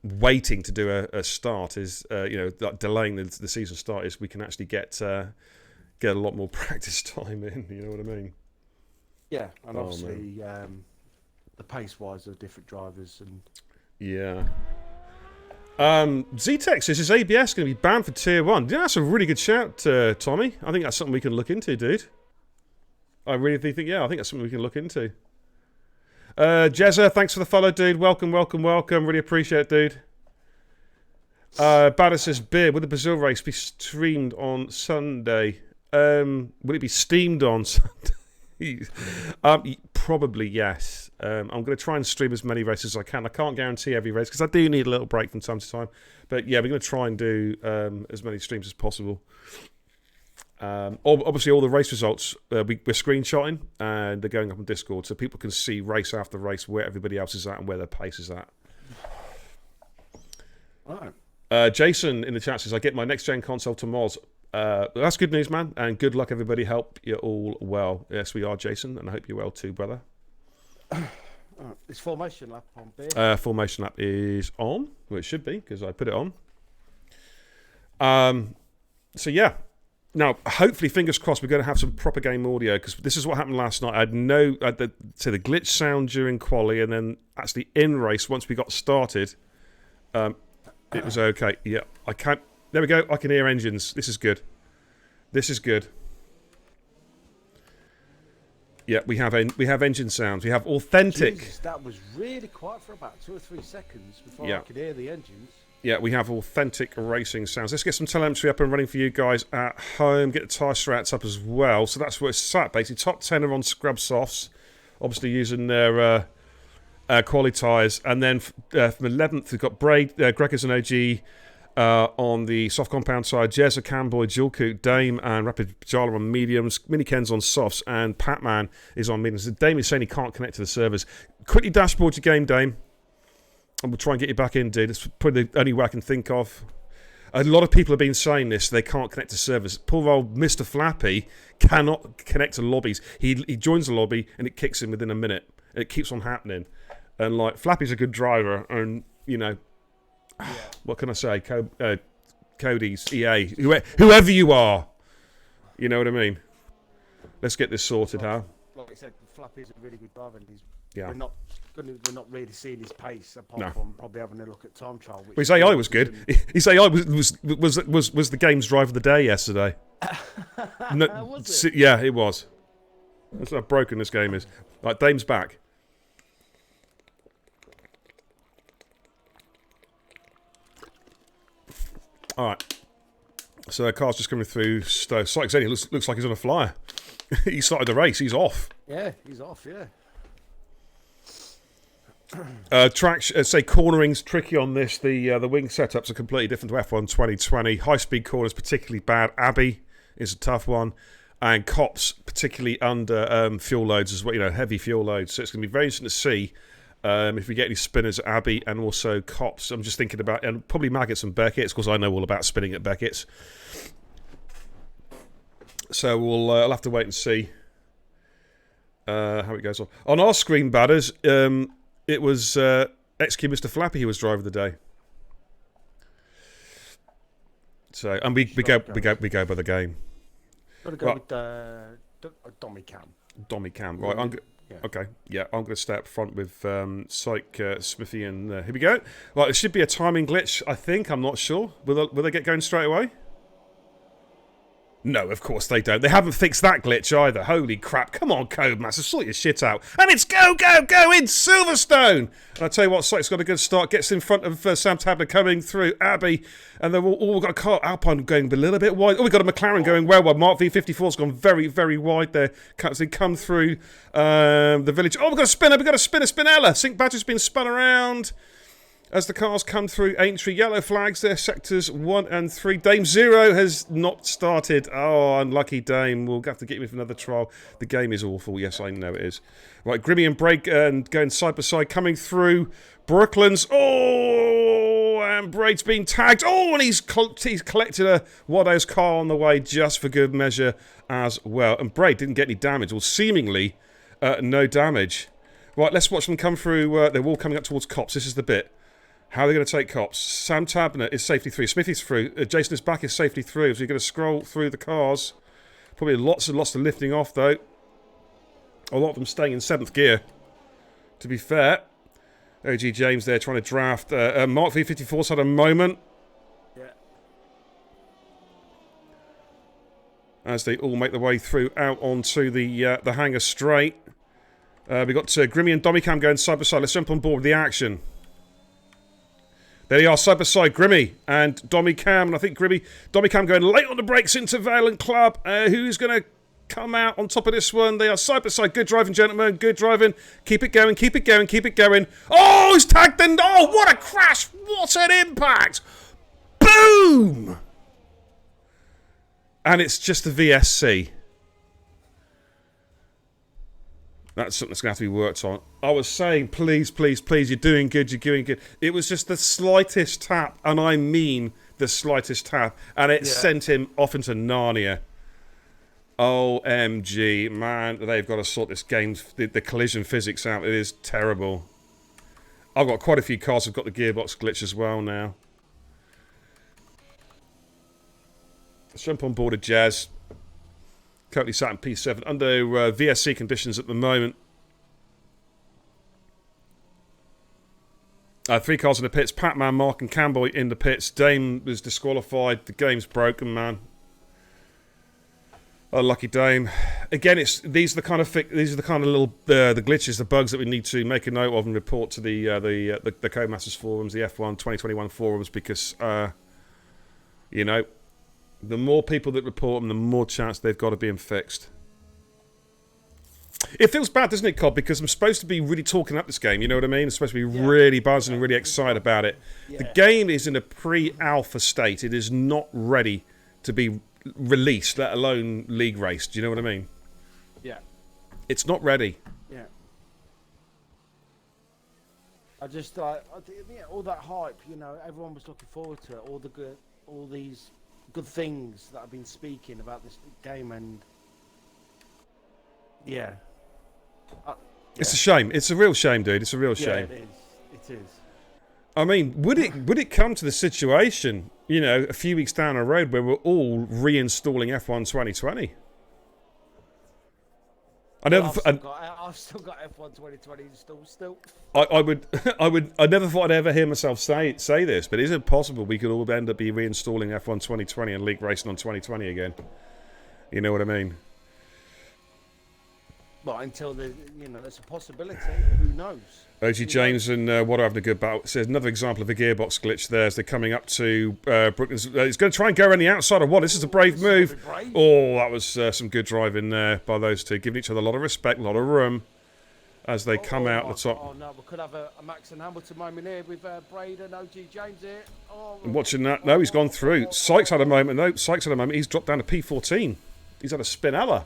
Speaker 1: waiting to do a start is, like delaying the season start is we can actually get a lot more practice time in. You know what I mean?
Speaker 2: Yeah, and obviously the pace-wise of different drivers and.
Speaker 1: Yeah. Z-Tech says, is ABS going to be banned for Tier 1? Yeah, that's a really good shout, Tommy. I think that's something we can look into, dude. I really think, I think that's something we can look into. Jezza, thanks for the follow, dude. Welcome. Really appreciate it, dude. Bader says, Beer, will the Brazil race be streamed on Sunday? Will it be steamed on Sunday? Probably yes. I'm going to try and stream as many races as I can. I can't guarantee every race because I do need a little break from time to time. But yeah, we're going to try and do as many streams as possible. Obviously, all the race results we're screenshotting and they're going up on Discord so people can see race after race where everybody else is at and where their pace is at.
Speaker 2: Right.
Speaker 1: Jason in the chat says, I get my next gen console to Moz. That's good news, man, and good luck, everybody. Hope you're all well. Yes, we are, Jason, and I hope you're well too, brother.
Speaker 2: Is formation lap on, Beer?
Speaker 1: Formation lap is on. Well, it should be because I put it on. So yeah. Now, hopefully, fingers crossed, we're going to have some proper game audio because this is what happened last night. I had the glitch sound during quali, and then actually in race once we got started, it was okay. Yeah, I can't. There we go. I can hear engines. This is good. Yeah, we have engine sounds. We have authentic.
Speaker 2: Jesus, that was really quiet for about 2 or 3 seconds before I could hear the engines.
Speaker 1: Yeah, we have authentic racing sounds. Let's get some telemetry up and running for you guys at home. Get the tyre strats up as well. So that's where it's sat, basically. Top 10 are on scrub softs, obviously using their quali tyres. And then from 11th, we've got Braid, Gregors and OG on the soft compound side. Jezza, Camboy, Jewelcoot, Dame, and Rapid Jala on mediums. Mini Ken's on softs, and Patman is on mediums. Dame is saying he can't connect to the servers. Quickly dashboard your game, Dame. And we'll try and get you back in, dude. It's probably the only way I can think of. A lot of people have been saying this. They can't connect to servers. Poor old Mr. Flappy cannot connect to lobbies. He joins the lobby and it kicks him within a minute. And it keeps on happening. And like Flappy's a good driver. And what can I say? Cody's EA, whoever you are. You know what I mean? Let's get this sorted, huh?
Speaker 2: Like I said, Flappy's a really good driver. And
Speaker 1: yeah.
Speaker 2: We're not really seeing his pace apart from probably having a look at time trial.
Speaker 1: Well, his AI was good. His AI was the game's driver of the day yesterday.
Speaker 2: Was it?
Speaker 1: Yeah, it was. That's how broken this game is. Like, Dame's back. All right. So the car's just coming through. Sykes Eddie looks like he's on a flyer. He started the race. He's off.
Speaker 2: Yeah, he's off. Yeah.
Speaker 1: Say cornering's tricky on this. The wing setups are completely different to F1 2020. High speed corners particularly bad. Abbey is a tough one, and Cops particularly under fuel loads as well. Heavy fuel loads. So it's going to be very interesting to see if we get any spinners at Abbey and also Cops. I'm just thinking about and probably Maggots and Beckett's because I know all about spinning at Beckett's. So I'll have to wait and see how it goes on. On our screen, batters. It was XQ Mr. Flappy who was driver of the day. So and we go by the game.
Speaker 2: Got to go with Dommy Cam.
Speaker 1: Dommy Cam, right? Okay, yeah, I'm going to stay up front with Syke, Smithy, and here we go. Right, it should be a timing glitch. I think. I'm not sure. Will they get going straight away? No, of course they don't. They haven't fixed that glitch either. Holy crap. Come on, Codemaster, sort your shit out. And it's go in Silverstone. And I tell you what, Sykes got a good start. Gets in front of Sam Tabner coming through Abbey. And they've all got a car. Alpine going a little bit wide. Oh, we've got a McLaren going well. Mark V54's gone very, very wide there. They come through the village. Oh, we've got a spinner. We've got a Spinella. Sync Badger's been spun around. As the cars come through Aintree, yellow flags there, sectors 1 and 3. Dame Zero has not started. Oh, unlucky Dame. We'll have to get you with another trial. The game is awful. Yes, I know it is. Right, Grimmy and Break and going side by side, coming through Brooklands. Oh, and Braid's been tagged. Oh, and he's collected a Waddo's car on the way just for good measure as well. And Braid didn't get any damage, or seemingly no damage. Right, let's watch them come through. They're all coming up towards Cops. This is the bit. How are they going to take cops? Sam Tabner is safety through. Smithy's through. Jason is back is safety through. So you're going to scroll through the cars. Probably lots and lots of lifting off, though. A lot of them staying in 7th gear. To be fair. OG James there trying to draft. Mark V54's had a moment.
Speaker 2: Yeah.
Speaker 1: As they all make their way through out onto the hangar straight. We've got Grimmy and Domicam going side by side. Let's jump on board with the action. There they are, side by side, Grimmy and Domicam. And I think Domicam going late on the brakes into Valent Club. Who's going to come out on top of this one? They are side by side. Good driving, gentlemen. Good driving. Keep it going, keep it going, keep it going. Oh, he's tagged and oh, what a crash. What an impact. Boom. And it's just the VSC. That's something that's going to have to be worked on. I was saying, please, please, please, you're doing good, you're doing good. It was just the slightest tap, and I mean the slightest tap, and it sent him off into Narnia. OMG, man, they've got to sort this game, the collision physics out. It is terrible. I've got quite a few cars that have got the gearbox glitch as well now. Let's jump on board a Jazz. Currently sat in P7 under VSC conditions at the moment. 3 cars in the pits. Patman, Mark and Campbell in the pits. Dame was disqualified. The game's broken, man. Oh, lucky Dame. Again, these are the kind of little the glitches, the bugs that we need to make a note of and report to the Codemasters forums, the F1 2021 forums, because you know, the more people that report them, the more chance they've got of being fixed. It feels bad, doesn't it, Cobb? Because I'm supposed to be really talking up this game, you know what I mean? I'm supposed to be really buzzing and really excited about it. Yeah. The game is in a pre-alpha state. It is not ready to be released, let alone league raced. Do you know what I mean?
Speaker 2: Yeah.
Speaker 1: It's not ready.
Speaker 2: Yeah. I just, all that hype, you know, everyone was looking forward to it. All these good things that I've been speaking about this game, and
Speaker 1: it's a shame. It's a real shame, dude. It's a real shame.
Speaker 2: It is. It is.
Speaker 1: I mean, would it come to the situation, you know, a few weeks down the road where we're all reinstalling F1 2020?
Speaker 2: I've still got F1 2020 installed still.
Speaker 1: I never thought I'd ever hear myself say this, but is it possible we could all end up be reinstalling F1 2020 and league racing on 2020 again? You know what I mean?
Speaker 2: Well, until there's a possibility. Who knows?
Speaker 1: OG James and what are having a good battle. Says another example of a gearbox glitch there as they're coming up to Brooklands. He's going to try and go around the outside of what? This is a brave move. Oh, that was some good driving there by those two, giving each other a lot of respect, a lot of room as they come out the top.
Speaker 2: Oh no, we could have a Max and Hamilton moment here with Braden, OG James here.
Speaker 1: And watching that, no, he's gone through. Sykes had a moment, though. Sykes had a moment. He's dropped down to P14. He's had a spinella.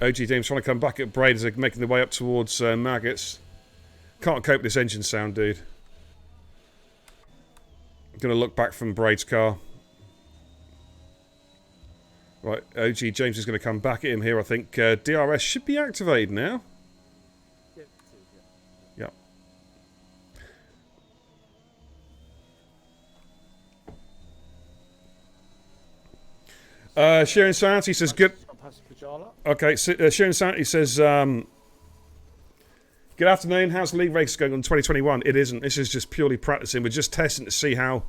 Speaker 1: OG James trying to come back at Braid as they're making their way up towards Maggots. Can't cope with this engine sound, dude. Going to look back from Braid's car. Right, OG James is going to come back at him here, I think. DRS should be activated now. Yeah. Sharon Santi says good. Okay, so, Sharon Santi says, good afternoon. How's the league race going on 2021? It isn't. This is just purely practicing. We're just testing to see how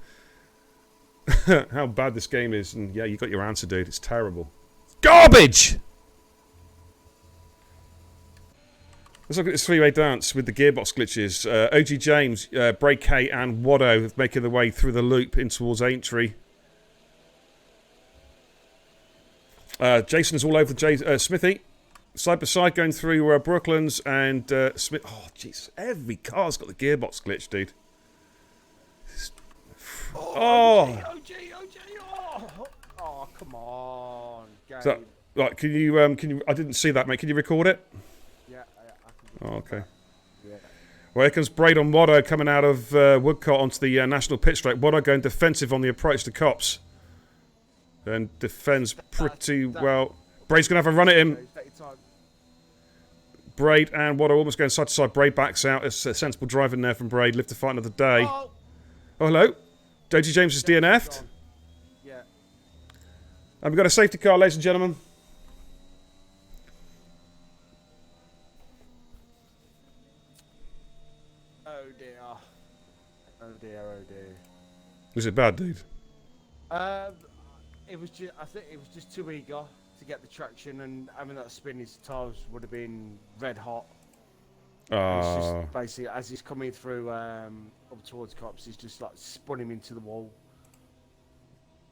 Speaker 1: how bad this game is. And yeah, you got your answer, dude. It's terrible. Garbage! Let's look at this three-way dance with the gearbox glitches. OG James, Bray K and Waddo making their way through the loop in towards Aintree. Jason is all over Smithy. Side by side going through Brooklands and Smith. Oh, jeez. Every car's got the gearbox glitch, dude.
Speaker 2: OG, oh, come on.
Speaker 1: So, right, can you, I didn't see that, mate. Can you record it?
Speaker 2: Yeah, I can.
Speaker 1: Oh, okay. Yeah. Well, here comes Braid on Waddo coming out of Woodcott onto the national pit straight. Waddo going defensive on the approach to Cops. And defends pretty well. Braid's going to have a run at him. Braid and Water almost going side to side. Braid backs out. It's a sensible driving there from Braid. Live to fight another day.
Speaker 2: Oh,
Speaker 1: hello. JT James is DNF'd.
Speaker 2: Yeah.
Speaker 1: And we've got a safety car, ladies and gentlemen.
Speaker 2: Oh dear. Oh dear, oh dear.
Speaker 1: Was it bad, dude?
Speaker 2: It was just, I think it was just too eager to get the traction, and having that spin, his tyres would have been red hot. It's just basically, as he's coming through up towards cops, he's just like spun him into the wall.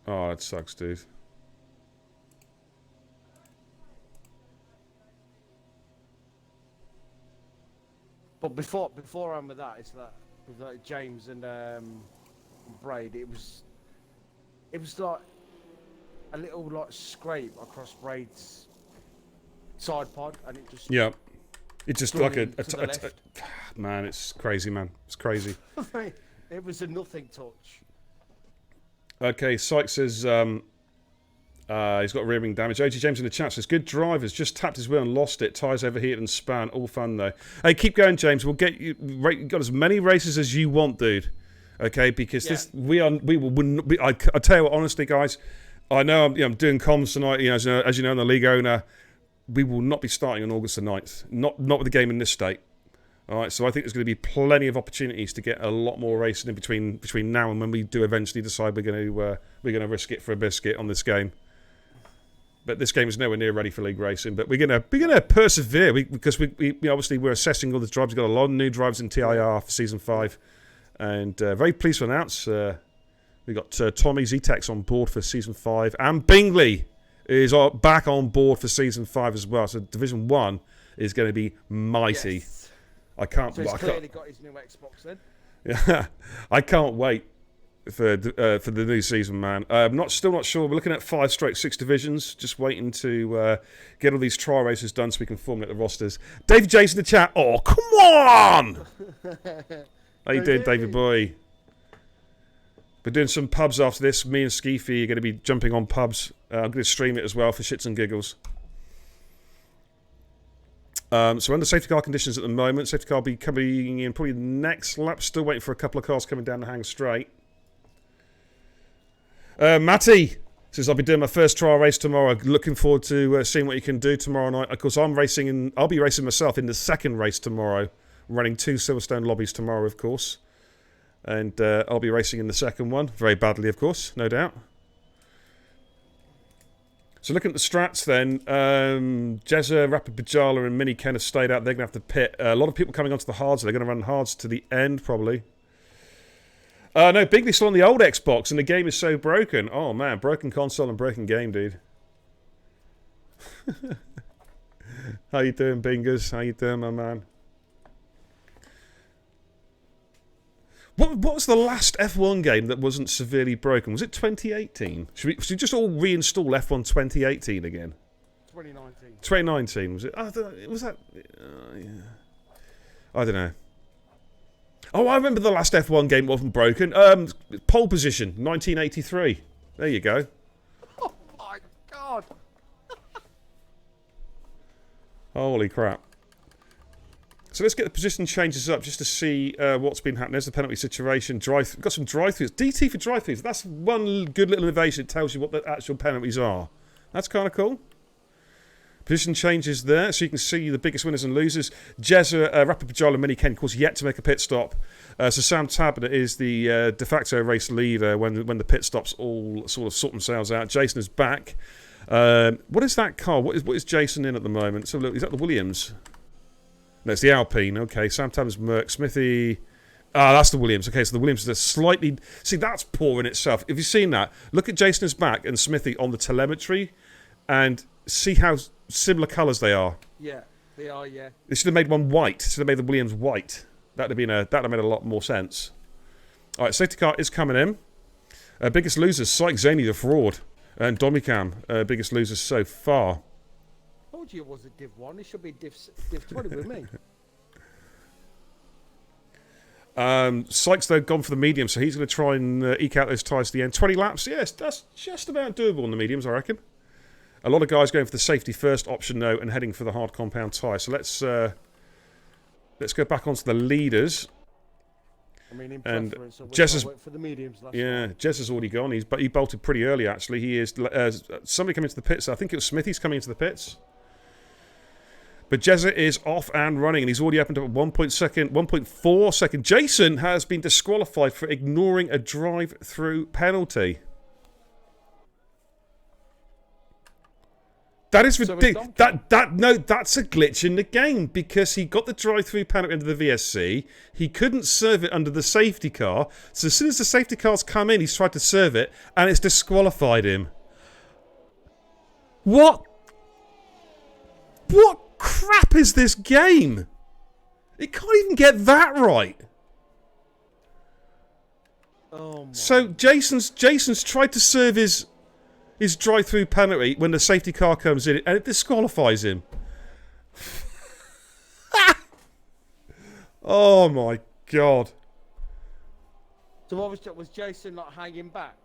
Speaker 1: Oh, that sucks, dude.
Speaker 2: But before I'm with that, it's that with like James and Braid, it was like a little like scrape across Braid's side pod, and it just
Speaker 1: It's just like a man. It's crazy, man. It's crazy.
Speaker 2: It was a nothing touch.
Speaker 1: Okay, Sykes says he's got rear wing damage. OG James in the chat says good drivers just tapped his wheel and lost it. Tyres overheated and span. All fun though. Hey, keep going, James. We'll get you got as many races as you want, dude. Okay, because this I tell you what, honestly, guys. I know I'm doing comms tonight. As you know, I'm the league owner. We will not be starting on August the 9th. Not with the game in this state. All right, so I think there's going to be plenty of opportunities to get a lot more racing in between now and when we do eventually decide we're going to risk it for a biscuit on this game. But this game is nowhere near ready for league racing. But we're going to persevere because we obviously we're assessing all the drivers. We've got a lot of new drivers in TIR for season 5, and very pleased to announce we got Tommy Z-Tex on board for season 5, and Bingley is back on board for season 5 as well. So Division 1 is going to be mighty.
Speaker 2: Yes.
Speaker 1: I can't.
Speaker 2: So he's clearly got his new Xbox then.
Speaker 1: Yeah, I can't wait for the new season, man. Still not sure. We're looking at 5/6 divisions. Just waiting to get all these trial races done so we can formulate the rosters. David Jason in the chat. Oh, come on! How you doing, David boy? We're doing some pubs after this. Me and Skeefy are going to be jumping on pubs. I'm going to stream it as well for shits and giggles. So under safety car conditions at the moment. Safety car will be coming in probably next lap. Still waiting for a couple of cars coming down the hang straight. Matty says, I'll be doing my first trial race tomorrow. Looking forward to seeing what you can do tomorrow night. Of course, I'll be racing myself in the second race tomorrow. I'm running 2 Silverstone lobbies tomorrow, of course. And I'll be racing in the second one. Very badly, of course, no doubt. So looking at the strats then, Jezza, Rapid Bajala and Mini Ken have stayed out. They're going to have to pit. A lot of people coming onto the hards. They're going to run hards to the end, probably. No, Bigley's still on the old Xbox, and the game is so broken. Oh, man, broken console and broken game, dude. How you doing, Bingers? How you doing, my man? What was the last F1 game that wasn't severely broken? Was it 2018? Should we just all reinstall F1 2018 again?
Speaker 2: 2019.
Speaker 1: 2019, was it? Was that... yeah. I don't know. Oh, I remember the last F1 game wasn't broken. Pole position, 1983. There you go.
Speaker 2: Oh my god!
Speaker 1: Holy crap. So let's get the position changes up just to see what's been happening. There's the penalty situation. We've got some drive-throughs. DT for drive-throughs. That's one good little innovation. It tells you what the actual penalties are. That's kind of cool. Position changes there, so you can see the biggest winners and losers. Jezza, Rapid Bajala, Mini Ken, of course, yet to make a pit stop. So Sam Taberner is the de facto race leader when the pit stops all sort of sort themselves out. Jason is back. What is that car? What is Jason in at the moment? So look, is that the Williams? No, it's the Alpine. Okay, Sam Taberner's Merc. Smithy... that's the Williams. Okay, so the Williams is a slightly... See, that's poor in itself. Have you seen that? Look at Jason's back and Smithy on the telemetry and see how similar colours they are.
Speaker 2: Yeah, they are, yeah.
Speaker 1: They should have made one white. Should have made the Williams white. That'd have made a lot more sense. All right, safety car is coming in. Biggest losers, Syke Zany the fraud. And Domicam, biggest losers so far.
Speaker 2: I told you it was a Div 1. It should be Div 20 with me.
Speaker 1: Sykes, though, gone for the medium, so he's going to try and eke out those tyres to the end. 20 laps, yes, that's just about doable on the mediums, I reckon. A lot of guys going for the safety first option though and heading for the hard compound tyre. So let's go back onto the leaders.
Speaker 2: I mean, in
Speaker 1: And
Speaker 2: preference, I
Speaker 1: Jez
Speaker 2: went for the mediums last
Speaker 1: yeah,
Speaker 2: night.
Speaker 1: Jez has already gone. He bolted pretty early actually. He is somebody coming into the pits. I think it was Smithy's coming into the pits. But Jezza is off and running, and he's already up into 1.4 second. Jason has been disqualified for ignoring a drive-through penalty. That is ridiculous. That's a glitch in the game because he got the drive-through penalty under the VSC. He couldn't serve it under the safety car. So as soon as the safety car's come in, he's tried to serve it, and it's disqualified him. What crap is this game? It can't even get that right.
Speaker 2: Oh my.
Speaker 1: So Jason's tried to serve his drive-through penalty when the safety car comes in, and it disqualifies him. Oh my god!
Speaker 2: So what was Jason like hanging back,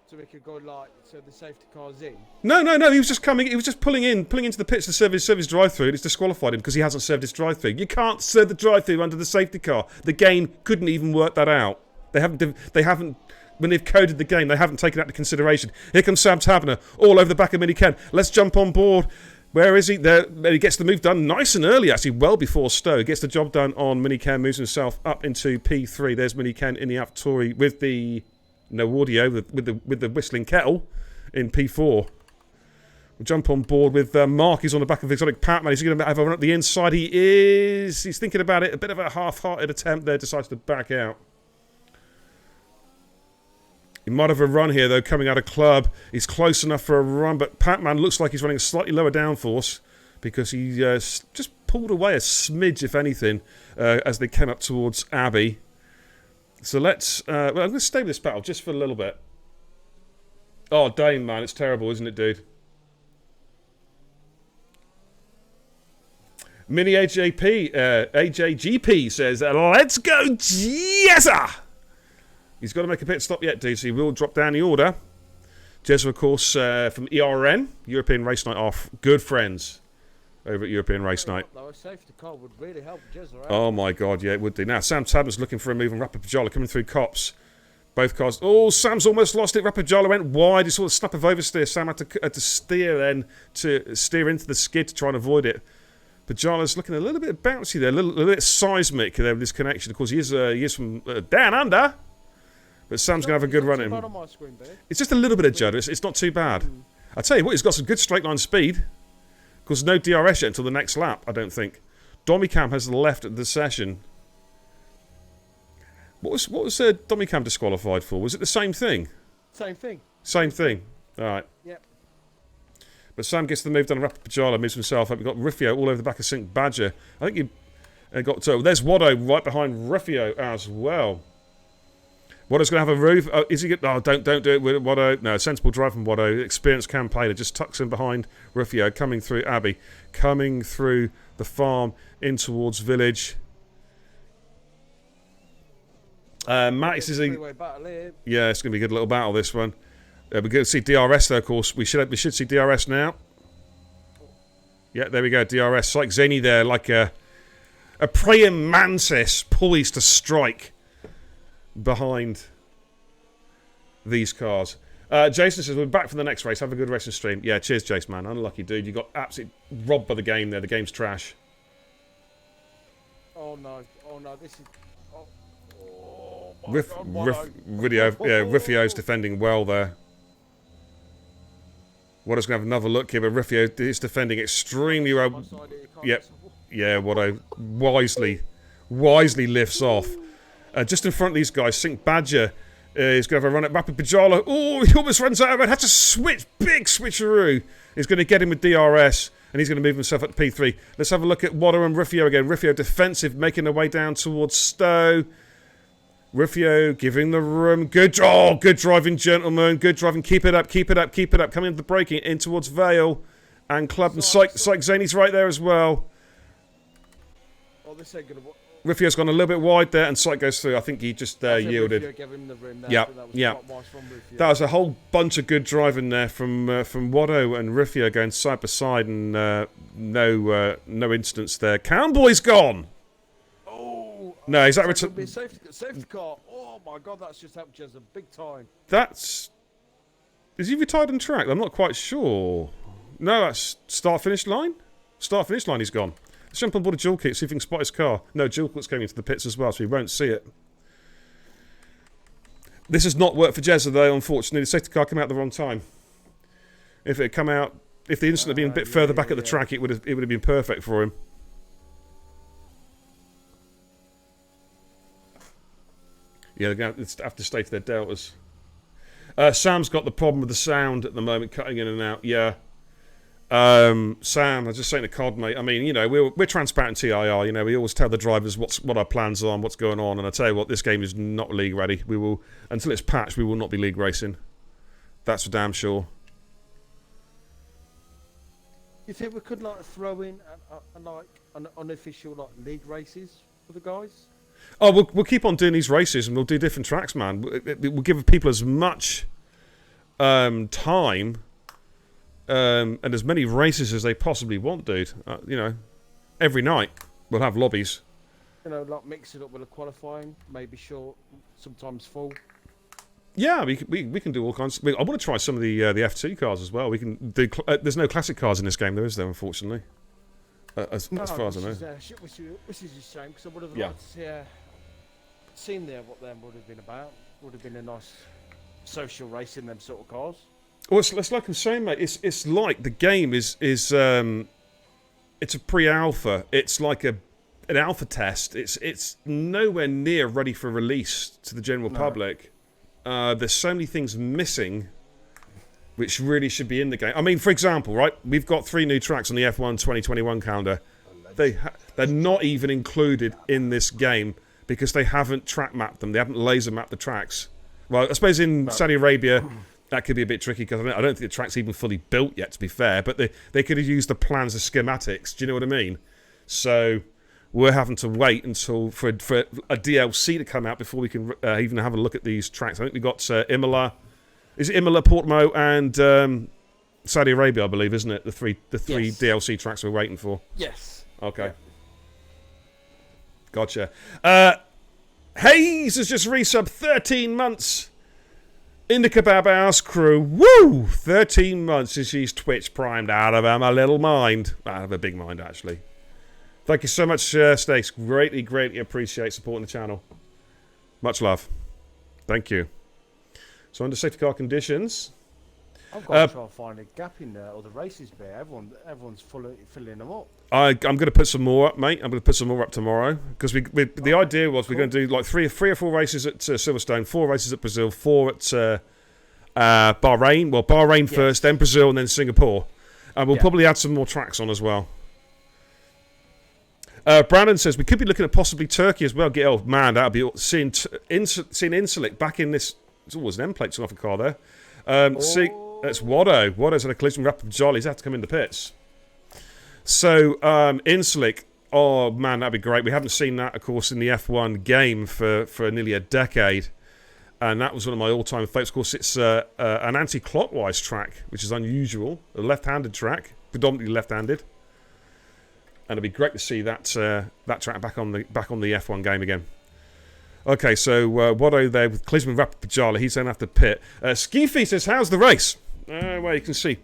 Speaker 2: so we could go so the safety car's in?
Speaker 1: No. He was just coming. He was just pulling into the pits to serve his drive-through, and it's disqualified him because he hasn't served his drive-through. You can't serve the drive-through under the safety car. The game couldn't even work that out. They haven't. When they've coded the game, they haven't taken that into consideration. Here comes Sam Taberner, all over the back of Mini Ken. Let's jump on board. Where is he? There, he gets the move done nice and early, actually, well before Stowe. Gets the job done on Mini Ken, moves himself up into P3. There's Mini Ken in the AlphaTauri with the no audio, with the whistling kettle in P4. We'll jump on board with Mark. He's on the back of Exotic Patman. He's going to have a run up the inside. He's thinking about it. A bit of a half-hearted attempt there. Decides to back out. He might have a run here, though, coming out of club. He's close enough for a run, but Patman looks like he's running a slightly lower downforce because he just pulled away a smidge, if anything, as they came up towards Abbey. So let's... well, I'm going to stay with this battle just for a little bit. Oh, Dane, man. It's terrible, isn't it, dude? Mini AJGP says, let's go, Jezza! He's got to make a pit stop yet, dude, so he will drop down the order. Jezza, of course, from ERN, European Race Night, are good friends over at European Race Night.
Speaker 2: Though a safety car would really help Jezza out.
Speaker 1: Oh, my God, yeah, it would do. Now, Sam Tabner's looking for a move on Rapid Pajala coming through Cops. Both cars... Oh, Sam's almost lost it. Rapid Pajala went wide. He saw the snap of oversteer. Sam had to steer then to steer into the skid to try and avoid it. Pajala's looking a little bit bouncy there, a little bit seismic there with this connection. Of course, he is from down under. But Sam's going to have a good run at him. It's just a little bit of judder. It's not too bad. I tell you what, he's got some good straight line speed. Of course, no DRS yet until the next lap, I don't think. Domicam has left the session. What was Domicam disqualified for? Was it the same thing?
Speaker 2: Same thing.
Speaker 1: Same thing. All right.
Speaker 2: Yep.
Speaker 1: But Sam gets the move done. Rapid Pajala moves himself up. We've got Riffio all over the back of Sink Badger. I think he got... there's Waddo right behind Riffio as well. Waddo's going to have a roof. Oh, is he good? Oh, don't do it with Waddo. No, sensible drive from Waddo. Experienced campaigner just tucks in behind Ruffio, coming through Abbey, coming through the farm in towards Village. Max is a... Yeah, it's going to be a good little battle, this one. We're going to see DRS, though, of course. We should see DRS now. Yeah, there we go, DRS. It's like Zeni there, like a praying mantis poised to strike behind these cars. Jason says, we're back for the next race. Have a good racing stream. Yeah, cheers, Jason, man. Unlucky, dude. You got absolutely robbed by the game there. The game's trash.
Speaker 2: Oh, no. This is...
Speaker 1: Riffio's defending well there. Waddo's going to have another look here, but Riffio is defending extremely well. Yep. Yeah, Waddo wisely lifts off. Just in front of these guys, Sink Badger is going to have a run at Rapid Pajala. Oh, he almost runs out of it. Had to switch. Big switcheroo. He's going to get him with DRS, and he's going to move himself up to P3. Let's have a look at Waddo and Riffio again. Riffio defensive, making their way down towards Stowe. Riffio giving the room. Good driving, gentlemen. Good driving. Keep it up. Coming into the braking in towards Vale and Club. And Syke Zani's right there as well.
Speaker 2: this ain't gonna work.
Speaker 1: Riffia's gone a little bit wide there, and Sight goes through. I think he just yielded.
Speaker 2: Gave him the room there.
Speaker 1: Yeah,
Speaker 2: That was
Speaker 1: yeah.
Speaker 2: quite nice from Rifia.
Speaker 1: That was a whole bunch of good driving there from Watto and Riffia going side by side, and no incidents there. Cowboy's gone.
Speaker 2: Oh
Speaker 1: No, is that
Speaker 2: safety car? Oh my God, that's just helped Jezza big time.
Speaker 1: Is he retired on track? I'm not quite sure. No, that's start-finish line. Start-finish line, he's gone. Let's jump on board a dual kit, see if we can spot his car. No, dual kit's coming into the pits as well, so we won't see it. This has not worked for Jezza, though, unfortunately. The safety car came out at the wrong time. If it had come out, if the incident had been a bit further back at the track, it would have been perfect for him. Yeah, they're going to have to stay to their deltas. Sam's got the problem with the sound at the moment, cutting in and out. Yeah. Sam, I was just saying to COD, mate. I mean, you know, we're transparent TIR. You know, we always tell the drivers what our plans are and what's going on. And I tell you what, this game is not league ready. We will, until it's patched, we will not be league racing. That's for damn sure.
Speaker 2: You think we could like throw in an unofficial league races for the guys?
Speaker 1: Oh, we'll keep on doing these races, and we'll do different tracks, man. We'll give people as much time and as many races as they possibly want, dude. You know, every night we'll have lobbies.
Speaker 2: You know, like mix it up with a qualifying, maybe short, sometimes full.
Speaker 1: Yeah, we can do all kinds. I want to try some of the F2 cars as well. We can do. There's no classic cars in this game, though, is there? Unfortunately, as far as I know.
Speaker 2: Which is a shame, because I would have liked to seen there what them would have been about. Would have been a nice social race in them sort of cars.
Speaker 1: Well, it's like I'm saying, mate. It's like the game is it's a pre-alpha. It's like an alpha test. It's nowhere near ready for release to the general public. There's so many things missing, which really should be in the game. I mean, for example, right? We've got 3 new tracks on the F1 2021 calendar. They're not even included in this game because they haven't track mapped them. They haven't laser mapped the tracks. Well, I suppose in Saudi Arabia that could be a bit tricky because I don't think the track's even fully built yet, to be fair. But they could have used the plans as schematics. Do you know what I mean? So we're having to wait until for a DLC to come out before we can even have a look at these tracks. I think we got Imola. Is it Imola, Portimao, and Saudi Arabia? I believe, isn't it? The three
Speaker 2: Yes.
Speaker 1: DLC tracks we're waiting for.
Speaker 2: Yes.
Speaker 1: Okay. Gotcha. Hayes has just resubbed 13 months in the Kebab House crew. Woo! 13 months since she's Twitch primed out of my little mind. Out of a big mind, actually. Thank you so much, Stakes. Greatly, greatly appreciate supporting the channel. Much love. Thank you. So under safety car conditions...
Speaker 2: I've got to try and find a gap in there, or the races bare. Everyone's filling them up.
Speaker 1: I'm going to put some more up, mate. I'm going to put some more up tomorrow. Because the idea was we're going to do like three or four races at Silverstone, 4 races at Brazil, 4 at Bahrain. Well, Bahrain first, then Brazil, and then Singapore. And we'll probably add some more tracks on as well. Brandon says we could be looking at possibly Turkey as well. Oh man, that'd be seeing Insulic back in this. There's always an end plate off a car there. That's Watto. Watto's had a collision with Jolly. He's had to come in the pits. So Insulic. Oh man, that'd be great. We haven't seen that, of course, in the F1 game for nearly a decade, and that was one of my all-time favorites. Of course, it's an anti-clockwise track, which is unusual. A left-handed track, predominantly left-handed. And it'd be great to see that track back on the F1 game again. Okay, so Watto there with collision with Rapid Pajala. He's going to have to pit. Skeefy says, "How's the race?" Well, you can see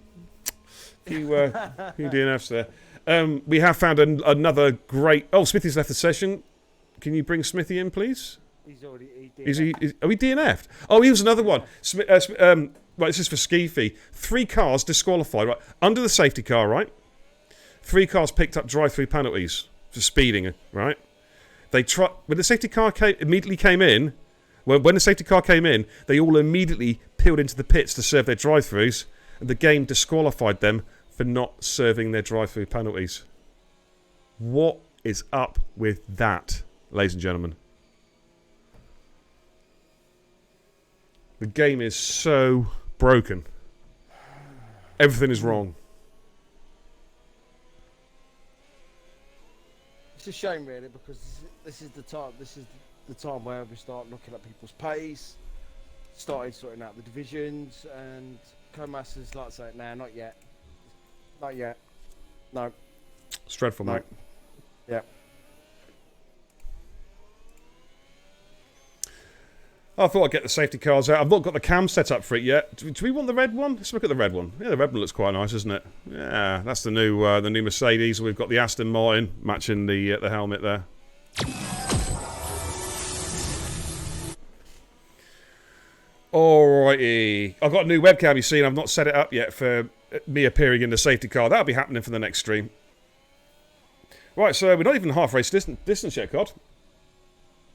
Speaker 1: a few DNFs there. We have found another great. Oh, Smithy's left the session. Can you bring Smithy in, please?
Speaker 2: He's already.
Speaker 1: Are we DNF'd? Oh, he was another one. Right, this is for Skeefy. 3 cars disqualified. Right, under the safety car. Right. 3 cars picked up drive-through penalties for speeding, right? When the safety car immediately came in, when the safety car came in, they all immediately peeled into the pits to serve their drive-throughs, and the game disqualified them for not serving their drive-through penalties. What is up with that, ladies and gentlemen? The game is so broken. Everything is wrong.
Speaker 2: It's a shame, really, because this is the time. This is the time where we start looking at people's pace, started sorting out the divisions, and Co-Masters like saying, "Nah, not yet, not yet, no."
Speaker 1: It's dreadful, mate.
Speaker 2: Yeah.
Speaker 1: I thought I'd get the safety cars out. I've not got the cam set up for it yet. Do we want the red one? Let's look at the red one. Yeah, the red one looks quite nice, isn't it? Yeah, that's the new Mercedes. We've got the Aston Martin matching the helmet there. Alrighty. I've got a new webcam, you see, and I've not set it up yet for me appearing in the safety car. That'll be happening for the next stream. Right, so we're not even half-race distance yet, COD.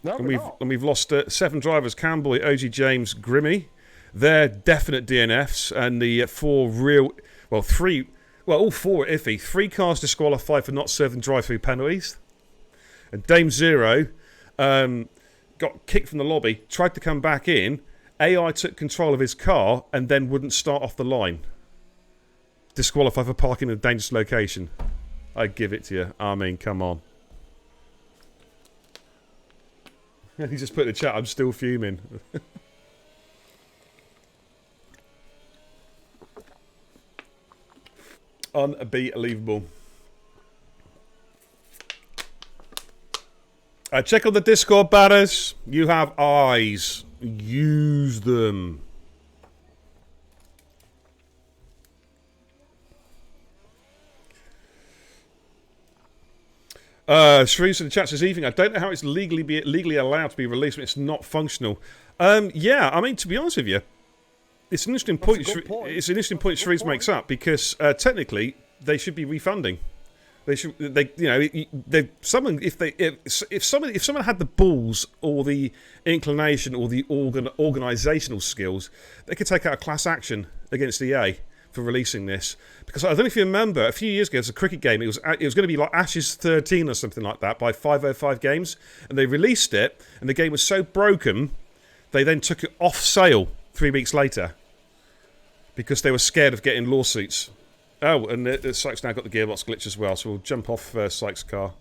Speaker 2: No,
Speaker 1: And we've lost 7 drivers: Camboy, OG James, Grimmy. They're definite DNFs, and the all 4 are iffy. 3 cars disqualified for not serving drive-through penalties. And Dame Zero got kicked from the lobby, tried to come back in. AI took control of his car and then wouldn't start off the line. Disqualified for parking in a dangerous location. I give it to you. I mean, come on. He just put in the chat, I'm still fuming. Unbelievable. Check on the Discord banners. You have eyes. Use them. Shrews in the chat says, evening. I don't know how it's legally allowed to be released when it's not functional. Yeah, I mean, to be honest with you, it's an interesting point. It's an interesting point Shrews makes up, because technically they should be refunding. They should. If someone had the balls or the inclination or the organisational skills, they could take out a class action against EA for releasing this. Because I don't know if you remember, a few years ago, it was a cricket game. It was going to be like Ashes 13 or something like that by 505 Games, and they released it, and the game was so broken, they then took it off sale 3 weeks later because they were scared of getting lawsuits. Oh, and Sykes now got the gearbox glitch as well, so we'll jump off Sykes' car.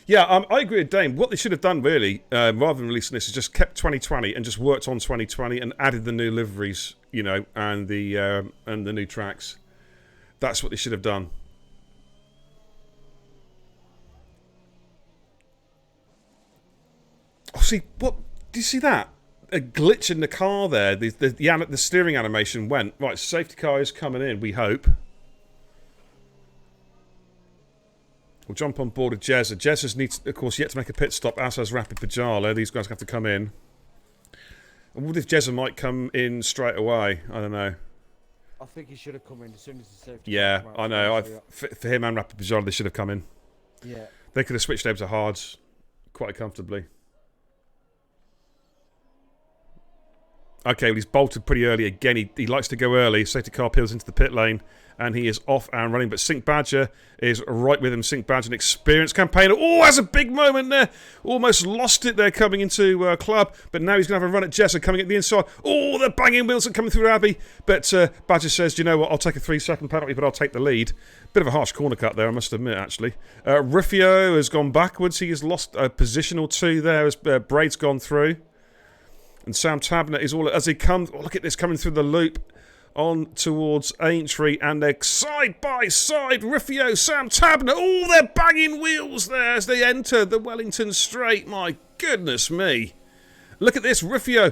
Speaker 1: Yeah, I agree with Dame. What they should have done, really, rather than releasing this, is just kept 2020 and just worked on 2020 and added the new liveries, and the new tracks. That's what they should have done. Oh, see, what? Do you see that? A glitch in the car there. The steering animation went. Right, safety car is coming in, we hope. We'll jump on board with Jezza. Jezza's needs, of course, yet to make a pit stop, as has Rapid Pajala. These guys have to come in. I wonder if Jezza might come in straight away. I don't know.
Speaker 2: I think he should have come in as soon as the safety.
Speaker 1: Yeah, I know. For him and Rapid Pajala, they should have come in.
Speaker 2: Yeah.
Speaker 1: They could have switched over to hards quite comfortably. Okay, well, he's bolted pretty early again. He likes to go early. Safety car peels into the pit lane, and he is off and running. But Sync Badger is right with him. Sync Badger, an experienced campaigner. Oh, has a big moment there. Almost lost it there coming into Club, but now he's going to have a run at Jessa coming at the inside. Oh, the banging wheels are coming through Abbey. But Badger says, do you know what? I'll take a 3-second penalty, but I'll take the lead. Bit of a harsh corner cut there, I must admit, actually. Rufio has gone backwards. He has lost a position or two there as Braid's gone through. And Sam Tabner is all as he comes. Oh, look at this coming through the loop on towards Aintree, and they're side by side. Rufio, Sam Tabner. Oh, they're banging wheels there as they enter the Wellington Straight. My goodness me! Look at this, Rufio.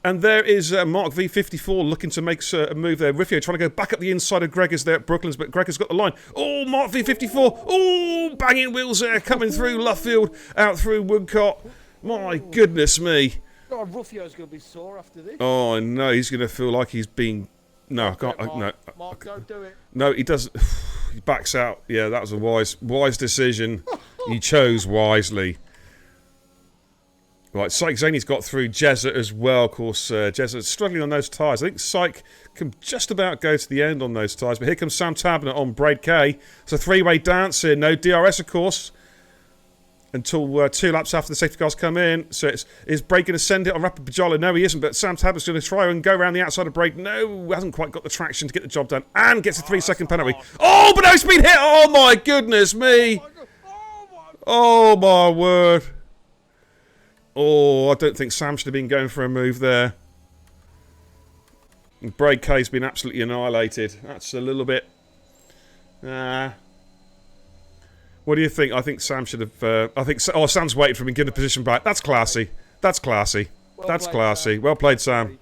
Speaker 1: And there is Mark V54 looking to make a move there. Rufio trying to go back up the inside of Gregor's there at Brooklands, but Gregor's got the line. Oh, Mark V54. Oh, banging wheels there coming through Luffield, out through Woodcott. My goodness me.
Speaker 2: Oh, Rufio's going to be sore after this.
Speaker 1: Oh, no, he's going to feel like he's being... No, I can't... No,
Speaker 2: Mark, don't do it.
Speaker 1: No, he doesn't... He backs out. Yeah, that was a wise decision. He chose wisely. Right, Syke Zaney's got through Jezza as well. Of course, Jezza's struggling on those tyres. I think Syke can just about go to the end on those tyres. But here comes Sam Tabner on Braid K. It's a three-way dance here. No DRS, of course. until 2 laps after the safety cars come in. So is Brake going to send it on Rapid Pajolo? No, he isn't. But Sam Tablett's going to try and go around the outside of Brake. No, hasn't quite got the traction to get the job done. And gets a 3-second penalty. Oh, but no, it's been hit. Oh, my goodness me. Oh, my word. Oh, I don't think Sam should have been going for a move there. Brake K's been absolutely annihilated. That's a little bit... What do you think? I think Sam should have... Sam's waiting for him and giving the position back. That's classy. That's classy. That's classy. Sam. Well played, Sam.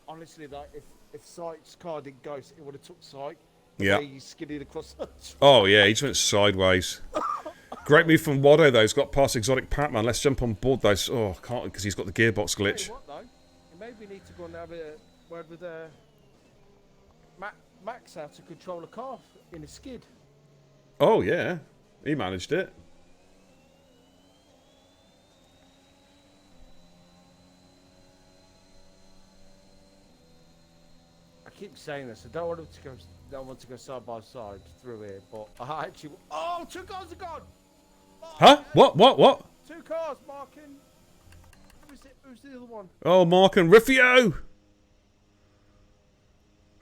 Speaker 2: Honestly, like, if Sykes' car didn't go, it would have took Sykes.
Speaker 1: Yeah.
Speaker 2: He skidded across the...
Speaker 1: Oh, yeah, he just went sideways. Great move from Wado, though. He's got past Exotic Pac-Man. Let's jump on board, though. Oh, can't because he's got the gearbox glitch.
Speaker 2: Hey, what, though? Maybe we need to go and have a word with Max how to control a car in a skid.
Speaker 1: Oh, yeah. He managed it.
Speaker 2: I keep saying this. I don't want to go side by side through here, but I actually... Oh, 2 cars are gone! Oh,
Speaker 1: Huh? What?
Speaker 2: 2 cars, Markin. Who's the other one?
Speaker 1: Oh, Mark and Riffio!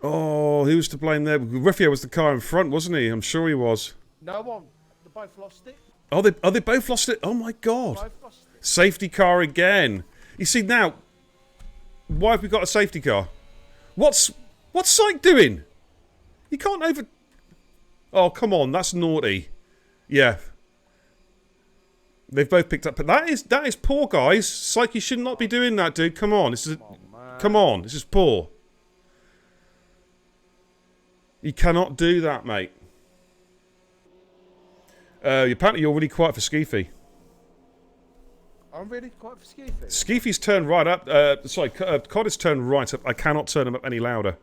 Speaker 1: Oh, who was to blame there? Riffio was the car in front, wasn't he? I'm sure he was.
Speaker 2: No one. They both lost it.
Speaker 1: Oh, they both lost it? Oh, my God.
Speaker 2: Both lost it.
Speaker 1: Safety car again. You see, now, why have we got a safety car? What's Syke doing? You can't over... Oh, come on, that's naughty. Yeah. They've both picked up... But that is poor, guys. Syke, you should not be doing that, dude. Come on. Come on, this is poor. You cannot do that, mate. Apparently you're really quiet for Skeefy.
Speaker 2: I'm really quiet for Skeefy.
Speaker 1: Skeefy's turned right up. Cod is turned right up. I cannot turn him up any louder.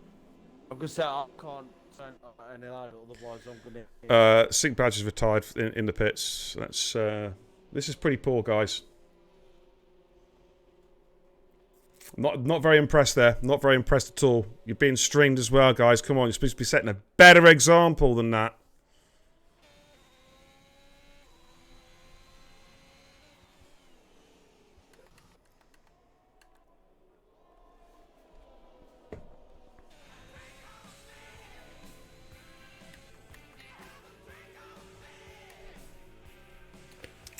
Speaker 2: I'm going to say I can't turn up any louder, otherwise I'm going to...
Speaker 1: Sync Badge is retired in the pits. That's... This is pretty poor, guys. Not very impressed there. Not very impressed at all. You're being streamed as well, guys. Come on, you're supposed to be setting a better example than that.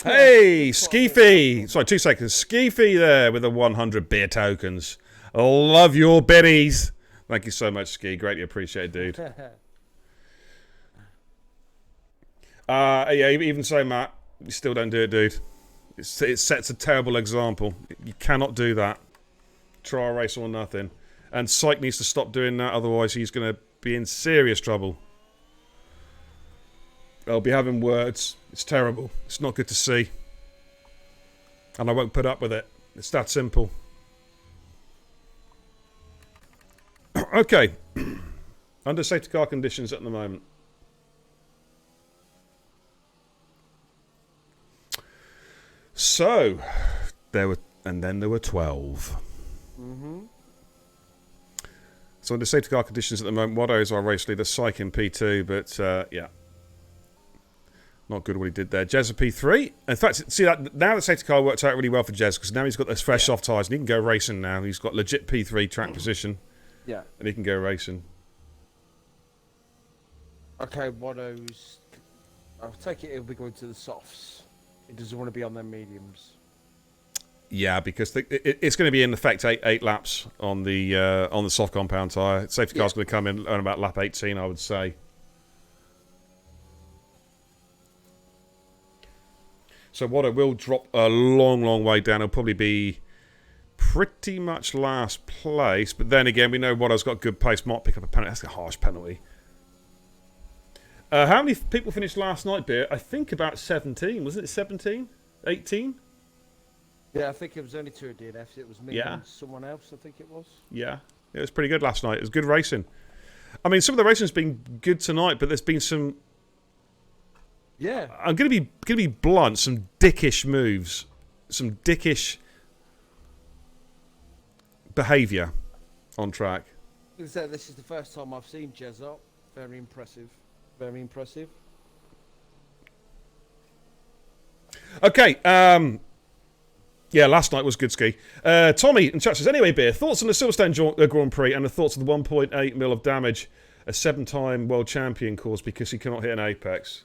Speaker 1: Hey, Skeefy! Sorry, 2 seconds. Skeefy there with the 100 beer tokens. Love your biddies. Thank you so much, Ski. Greatly appreciated, dude. Yeah, even so, Matt, you still don't do it, dude. It sets a terrible example. You cannot do that. Try a race or nothing. And Syke needs to stop doing that, otherwise he's going to be in serious trouble. I'll be having words. It's terrible. It's not good to see. And I won't put up with it. It's that simple. Okay. Under safety car conditions at the moment. So, there were 12.
Speaker 2: Mm-hmm.
Speaker 1: So under safety car conditions at the moment, Wado is our race leader, Syke in P2, but yeah. Not good what he did there. Jez a P3. In fact, see that now the safety car worked out really well for Jez because now he's got those fresh soft tyres and he can go racing now. He's got legit P3 track position. Yeah. And he can go racing.
Speaker 2: Okay, Wado's... I'll take it he'll be going to the softs. He doesn't want to be on their mediums.
Speaker 1: Yeah, because it's going to be in effect eight laps on the soft compound tyre. Safety car's going to come in on about lap 18, I would say. So Wado will drop a long, long way down. He'll probably be pretty much last place. But then again, we know Wado's got good pace. Might pick up a penalty. That's a harsh penalty. How many people finished last night, Beer? I think about 17. Wasn't it 17? 18?
Speaker 2: Yeah, I think it was only 2 DNFs. It was me and someone else, I think it was. Yeah,
Speaker 1: it was pretty good last night. It was good racing. I mean, some of the racing's been good tonight, but there's been some...
Speaker 2: Yeah.
Speaker 1: I'm gonna be blunt. Some dickish moves, some dickish behaviour on track.
Speaker 2: This is the first time I've seen Jez up. Very impressive. Very impressive.
Speaker 1: Okay, yeah, last night was good ski. Tommy in chat says, anyway, Beer, thoughts on the Silverstone Grand Prix and the thoughts of the 1.8 mil of damage a 7-time world champion caused because he cannot hit an apex?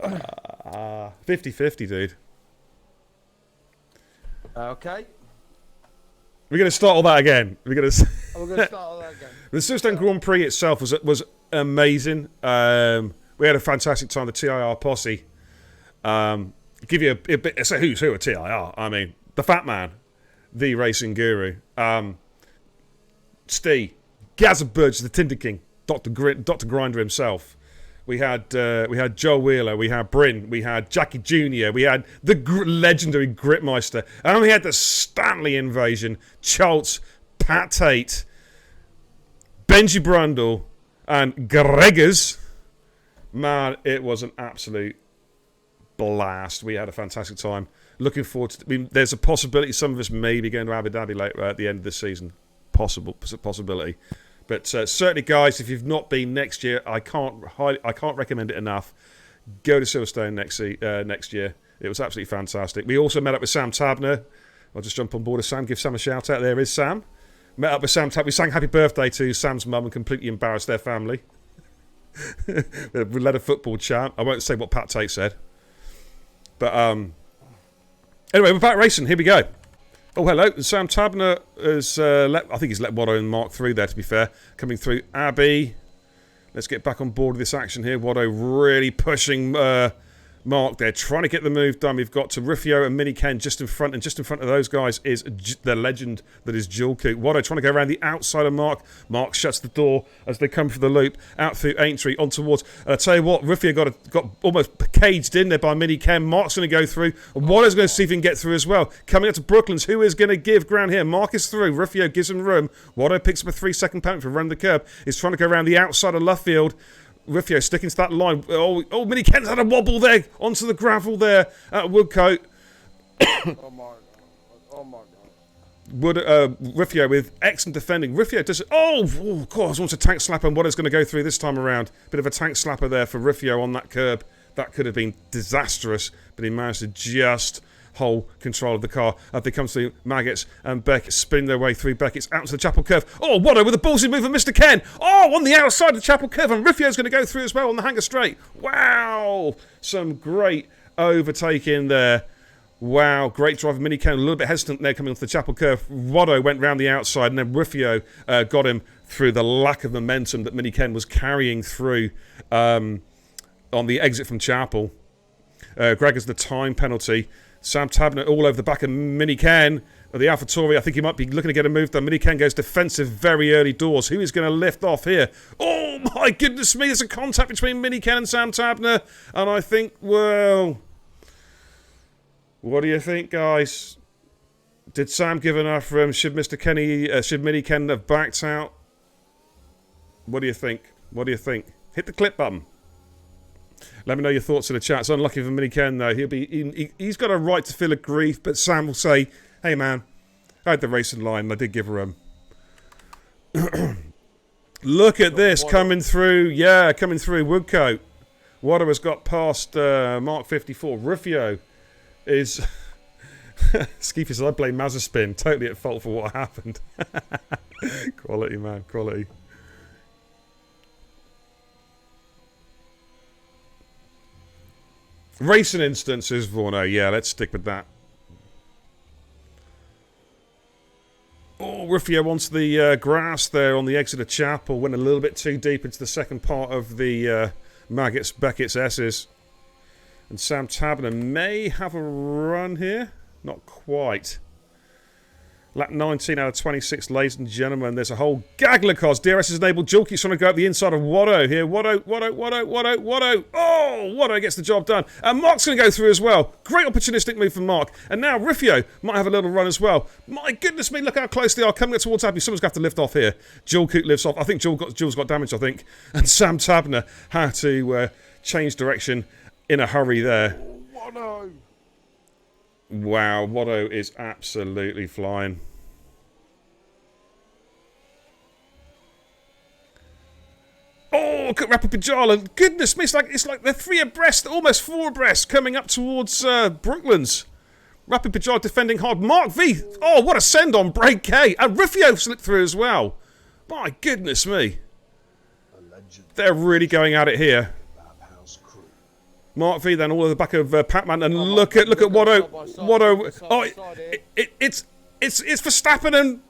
Speaker 1: 50-50, dude.
Speaker 2: Okay.
Speaker 1: We're going to start all that again. We're going to
Speaker 2: start all that again.
Speaker 1: The Silverstone Grand Prix itself was amazing. We had a fantastic time. The TIR posse. Give you a bit. So who's who at TIR? I mean, the Fat Man, the racing guru. Steve, Gazza Burge, the Tinder King, Dr. Grinder himself. We had Joe Wheeler, we had Bryn, we had Jackie Jr., we had the legendary Gritmeister, and we had the Stanley invasion, Schultz, Pat Tate, Benji Brundle, and Gregors. Man, it was an absolute blast. We had a fantastic time. Looking forward to. I mean, there's a possibility some of us may be going to Abu Dhabi later at the end of the season. Possibility. But certainly, guys, if you've not been next year, I can't recommend it enough. Go to Silverstone next year. It was absolutely fantastic. We also met up with Sam Tabner. I'll just jump on board with Sam. Give Sam a shout out. There is Sam. Met up with Sam Tabner. We sang Happy Birthday to Sam's mum and completely embarrassed their family. We led a football chant. I won't say what Pat Tate said. But anyway, we're back racing. Here we go. Oh, hello. Sam Tabner has I think he's let Watto and Mark through there, to be fair. Coming through Abbey. Let's get back on board with this action here. Watto really pushing Mark there, trying to get the move done. We've got to Rufio and Mini Ken just in front, and just in front of those guys is the legend that is Jewel Coop. Watto trying to go around the outside of Mark. Mark shuts the door as they come for the loop, out through Aintree, on towards. I tell you what, Rufio got almost caged in there by Mini Ken. Mark's going to go through. Watto's going to see if he can get through as well. Coming up to Brooklands, who is going to give ground here? Mark is through. Rufio gives him room. Watto picks up a 3-second penalty for running the curb. He's trying to go around the outside of Luffield. Rufio sticking to that line. Oh, Mini Ken's had a wobble there onto the gravel there at Woodcote.
Speaker 2: Oh my God.
Speaker 1: Rufio with excellent defending. Rufio does it. Oh, course, wants a tank slapper, and what is going to go through this time around. Bit of a tank slapper there for Rufio on that curb. That could have been disastrous, but he managed to just hold control of the car as they come through Maggots and Beckett, spin their way through Beckett's out to the Chapel Curve. Oh, Watto with a ballsy move of Mr. Ken. Oh, on the outside of the Chapel Curve, and Rufio's going to go through as well on the hanger straight. Wow, some great overtaking there. Wow, great drive of Mini Ken, a little bit hesitant there coming onto the Chapel Curve. Watto went round the outside, and then Rufio got him through the lack of momentum that Mini Ken was carrying through on the exit from Chapel. Greg has the time penalty. Sam Tabner all over the back of Mini Ken. The AlphaTauri, I think he might be looking to get a move done. Mini Ken goes defensive very early doors. Who is going to lift off here? Oh, my goodness me. There's a contact between Mini Ken and Sam Tabner. And I think, well, what do you think, guys? Did Sam give enough room? Should Mini Ken have backed out? What do you think? What do you think? Hit the clip button. Let me know your thoughts in the chat. It's unlucky for Mini Ken, though. He's got a right to feel aggrieved, but Sam will say, hey, man, I had the racing line, and I did give her Look at this, coming through. Yeah, coming through Woodcote. Watto has got past Mark 54. Rufio is... Skeefy says, I blame Mazepin. Totally at fault for what happened. Quality, man. Quality. Racing instances, Vorno. Yeah, let's stick with that. Oh, Rufio onto the grass there on the exit of Chapel. Went a little bit too deep into the second part of the Beckett's S's. And Sam Tabner may have a run here. Not quite. Lap 19 out of 26, ladies and gentlemen. There's a whole gaggle of cars. DRS is enabled. Julke's trying to go up the inside of Watto here. Watto. Oh, Watto gets the job done. And Mark's going to go through as well. Great opportunistic move from Mark. And now Rufio might have a little run as well. My goodness me, look how close they are. Coming towards Abbey. Someone's going to have to lift off here. Julke lifts off. I think Jules got damaged, I think. And Sam Tabner had to change direction in a hurry there.
Speaker 2: Watto.
Speaker 1: Wow, Watto is absolutely flying. Oh, look at Rapid Pajala. Goodness me, it's like they're 3 abreast, almost 4 abreast, coming up towards Brooklands. Rapid Pajala defending hard. Mark V. Oh, what a send on break K. And Rufio slipped through as well. My goodness me. They're really going at it here. Mark V then all at the back of Pac-Man, and look at Watto. Oh, it's Verstappen and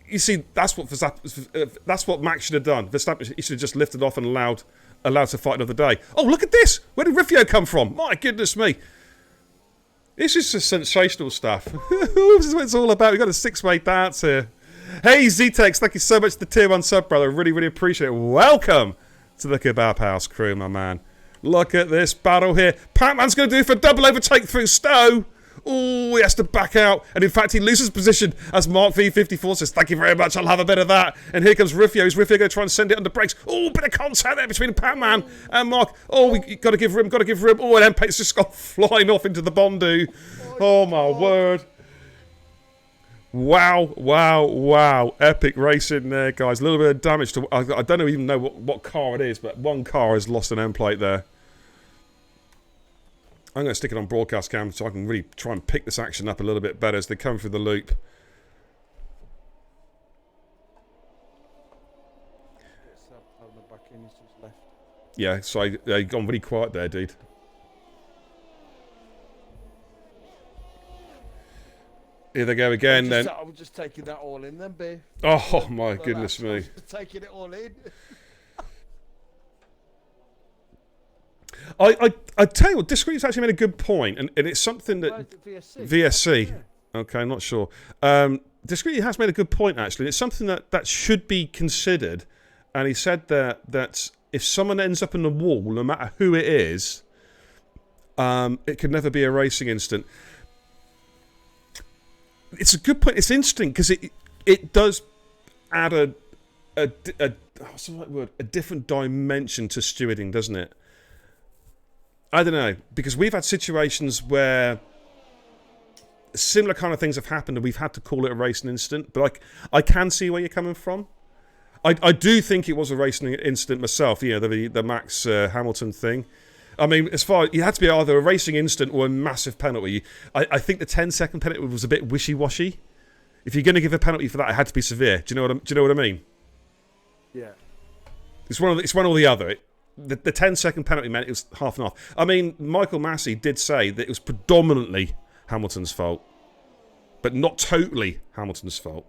Speaker 1: you see that's what Max should have done. Verstappen, he should have just lifted off and allowed to fight another day. Oh, look at this! Where did Rufio come from? My goodness me! This is just sensational stuff. This is what it's all about. We've got a 6-way dance here. Hey Ztex, thank you so much for the tier 1 sub, brother. Really, really appreciate it. Welcome to the Kebab House crew, my man. Look at this battle here. Pac-Man's going to do for a double overtake through Stowe. Oh, he has to back out. And in fact, he loses position as Mark V54 says, thank you very much, I'll have a bit of that. And here comes Rufio. Is Rufio going to try and send it under brakes? Oh, bit of contact there between Pac-Man and Mark. Oh, we got to give room, Oh, and MPate's just gone flying off into the Bondu. Oh, my word. Wow. Epic racing there, guys. A little bit of damage to... I don't even know what car it is, but one car has lost an end plate there. I'm going to stick it on broadcast cam so I can really try and pick this action up a little bit better as they come through the loop. Yeah, so you've gone really quiet there, dude. Here they go again, then.
Speaker 2: I'm just taking that all in, then, B.
Speaker 1: Oh, my goodness me.
Speaker 2: Taking it all in.
Speaker 1: I tell you what, Discreet's actually made a good point, and it's something that... VSC. Yeah. Okay, I'm not sure. Discreet has made a good point, actually. It's something that should be considered, and he said that if someone ends up in the wall, no matter who it is, it could never be a racing incident. It's a good point. It's interesting because it does add what's the right word? A different dimension to stewarding, doesn't it? I don't know, because we've had situations where similar kind of things have happened and we've had to call it a racing incident, but I can see where you're coming from. I do think it was a racing incident myself, you know, the Max Hamilton thing. I mean, as far it had to be either a racing incident or a massive penalty. I think the 10-second penalty was a bit wishy-washy. If you're going to give a penalty for that, it had to be severe. Do you know what I mean?
Speaker 2: Yeah.
Speaker 1: It's one or the other. The 10-second penalty meant it was half and half. I mean, Michael Massey did say that it was predominantly Hamilton's fault, but not totally Hamilton's fault.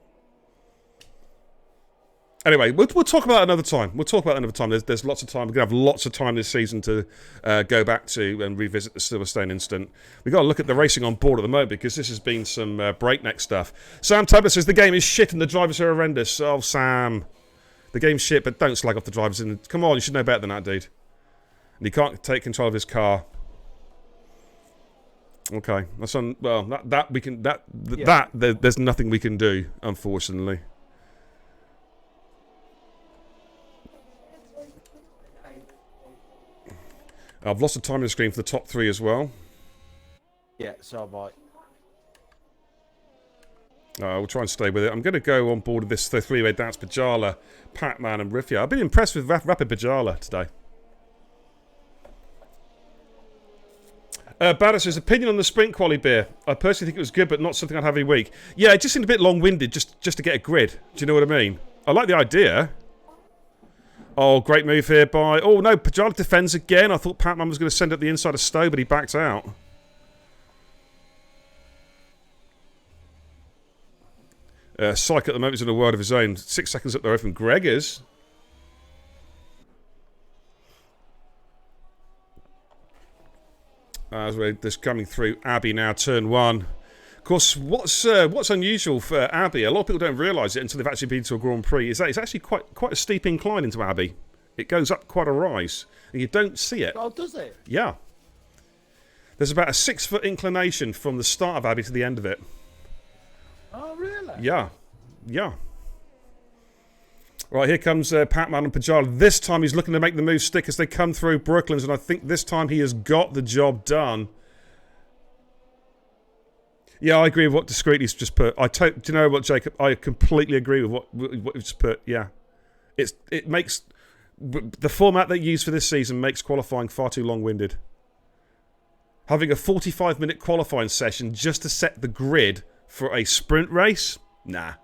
Speaker 1: Anyway, we'll talk about it another time. There's lots of time. We're going to have lots of time this season to go back to and revisit the Silverstone incident. We've got to look at the racing on board at the moment because this has been some breakneck stuff. Sam Tubler says the game is shit and the drivers are horrendous. Oh, Sam. The game's shit, but don't slag off the drivers. Come on, you should know better than that, dude. And he can't take control of his car. Okay, that's on. Well, there's nothing we can do, unfortunately. I've lost the time on the screen for the top 3 as well.
Speaker 2: Yeah, so have I.
Speaker 1: We'll try and stay with it. I'm going to go on board with this 3-way dance. Pajala, Pac-Man and Rifia. I've been impressed with Rapid Pajala today. Baddis' opinion on the sprint quali beer. I personally think it was good, but not something I'd have every week. Yeah, it just seemed a bit long-winded just to get a grid. Do you know what I mean? I like the idea. Oh, great move here by... Oh, no, Pajala defends again. I thought Pac-Man was going to send up the inside of Stowe, but he backed out. Syke at the moment is in a world of his own. 6 seconds up the road from Gregors. As we're just coming through Abbey now, turn 1. Of course, what's unusual for Abbey, a lot of people don't realise it until they've actually been to a Grand Prix, is that it's actually quite a steep incline into Abbey. It goes up quite a rise, and you don't see it.
Speaker 2: Oh, does it?
Speaker 1: Yeah. There's about a 6-foot inclination from the start of Abbey to the end of it.
Speaker 2: Oh, really?
Speaker 1: Yeah. Right, here comes Pac-Man and Pajala. This time he's looking to make the move stick as they come through Brooklands, and I think this time he has got the job done. Yeah, I agree with what Discreetly's just put. Do you know what, Jacob? I completely agree with what you've just put. Yeah, it makes the format they use for this season makes qualifying far too long-winded. Having a 45-minute qualifying session just to set the grid for a sprint race? Nah.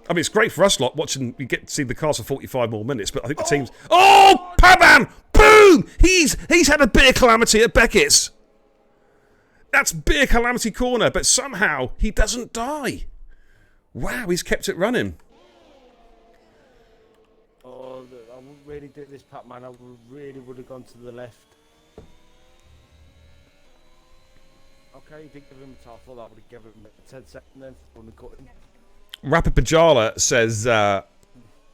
Speaker 1: I mean, it's great for us lot watching. You get to see the cars for 45 more minutes, but I think the teams. Oh, Pavan! Boom! He's had a bit of calamity at Beckett's. That's beer calamity corner, but somehow he doesn't die. Wow, he's kept it running.
Speaker 2: Oh, I wouldn't really do this, Pat, man. I really would have gone to the left. Okay, you didn't give him a time. I thought that would have given him a 10 second then for the cutting.
Speaker 1: Rapid Pajala says,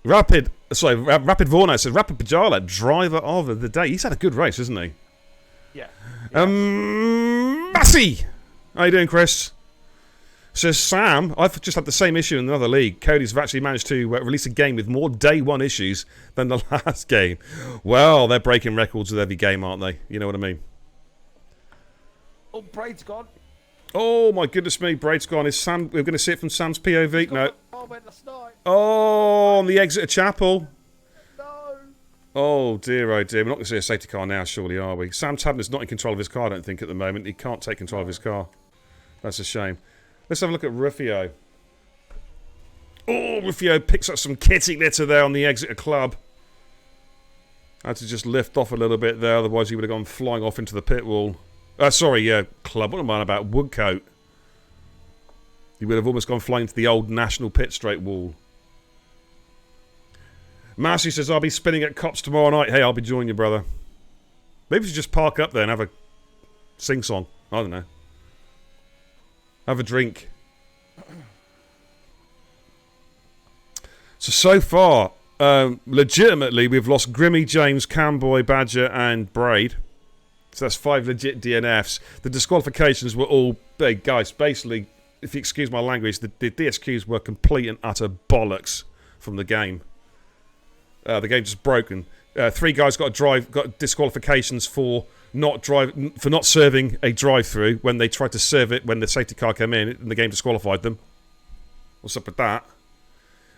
Speaker 1: Rapid Vorno says, Rapid Pajala, driver of the day. He's had a good race, hasn't he?
Speaker 2: Yeah.
Speaker 1: Massey! How you doing, Chris? Says Sam, I've just had the same issue in another league. Cody's actually managed to release a game with more day one issues than the last game. Well, they're breaking records with every game, aren't they? You know what I mean?
Speaker 2: Oh, Braid's gone.
Speaker 1: Oh, my goodness me, Braid's gone. Is Sam? We're going to see it from Sam's POV? No. Oh, on the exit of Chapel.
Speaker 2: No.
Speaker 1: Oh dear, oh dear. We're not going to see a safety car now, surely, are we? Sam Tabner's not in control of his car, I don't think, at the moment. He can't take control of his car. That's a shame. Let's have a look at Rufio. Oh, Rufio picks up some kitty litter there on the exit of Club. Had to just lift off a little bit there, otherwise he would have gone flying off into the pit wall. Club. What am I on about? Woodcote. He would have almost gone flying to the old National Pit Straight wall. Marcy says, I'll be spinning at Cops tomorrow night. Hey, I'll be joining you, brother. Maybe we should just park up there and have a sing-song. I don't know. Have a drink. So far, legitimately, we've lost Grimmy, James, Camboy, Badger, and Braid. So that's 5 legit DNFs. The disqualifications were all big. Guys, basically, if you excuse my language, the DSQs were complete and utter bollocks from the game. The game just broken. 3 guys got disqualifications for not serving a drive-through when they tried to serve it when the safety car came in and the game disqualified them. What's up with that?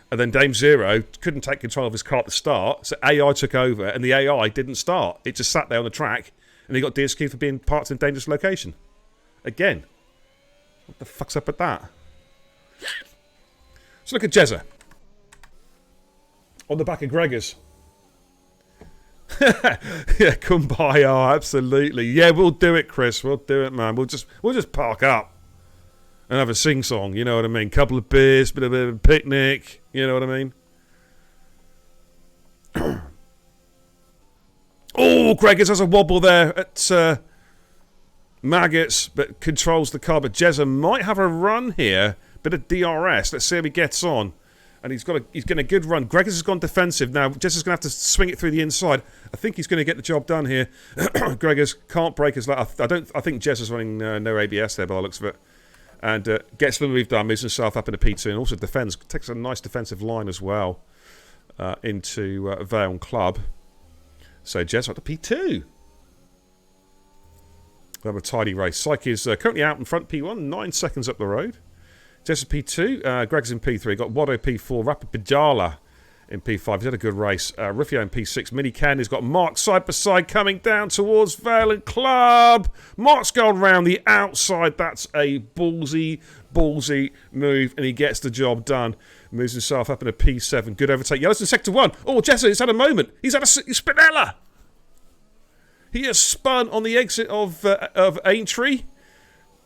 Speaker 1: And then Dame Zero couldn't take control of his car at the start, so AI took over and the AI didn't start. It just sat there on the track and he got DSQ'd for being parked in a dangerous location. Again. What the fuck's up with that? Let's look at Jezza. On the back of Gregor's. Yeah, kumbaya, absolutely. Yeah, we'll do it, Chris. We'll do it, man. We'll just park up and have a sing-song, you know what I mean? Couple of beers, bit of a picnic, you know what I mean? Oh, Gregors has a wobble there at Maggots, but controls the car. But Jezza might have a run here. Bit of DRS. Let's see how he gets on. And he's getting a good run. Gregors has gone defensive now. Jezza's going to have to swing it through the inside. I think he's going to get the job done here. Gregors can't break his lap. I think Jezza's running no ABS there by the looks of it. And gets the move done, moves himself up into P2, and also defends. Takes a nice defensive line as well into Vale and Club. So Jezza up to P2. We'll have a tidy race. Psyche is currently out in front, P1, 9 seconds up the road. Jezza P2, Greg's in P3, got Wado P4, Rapid Pajala in P5. He's had a good race. Rufio in P6, Mini Candy's got Mark side by side coming down towards Vale and Club. Mark's gone round the outside. That's a ballsy move, and he gets the job done. Moves himself up in a P7. Good overtake. Yellow's in sector 1. Oh, Jezza has had a moment. He's had a Spinella. He has spun on the exit of Aintree.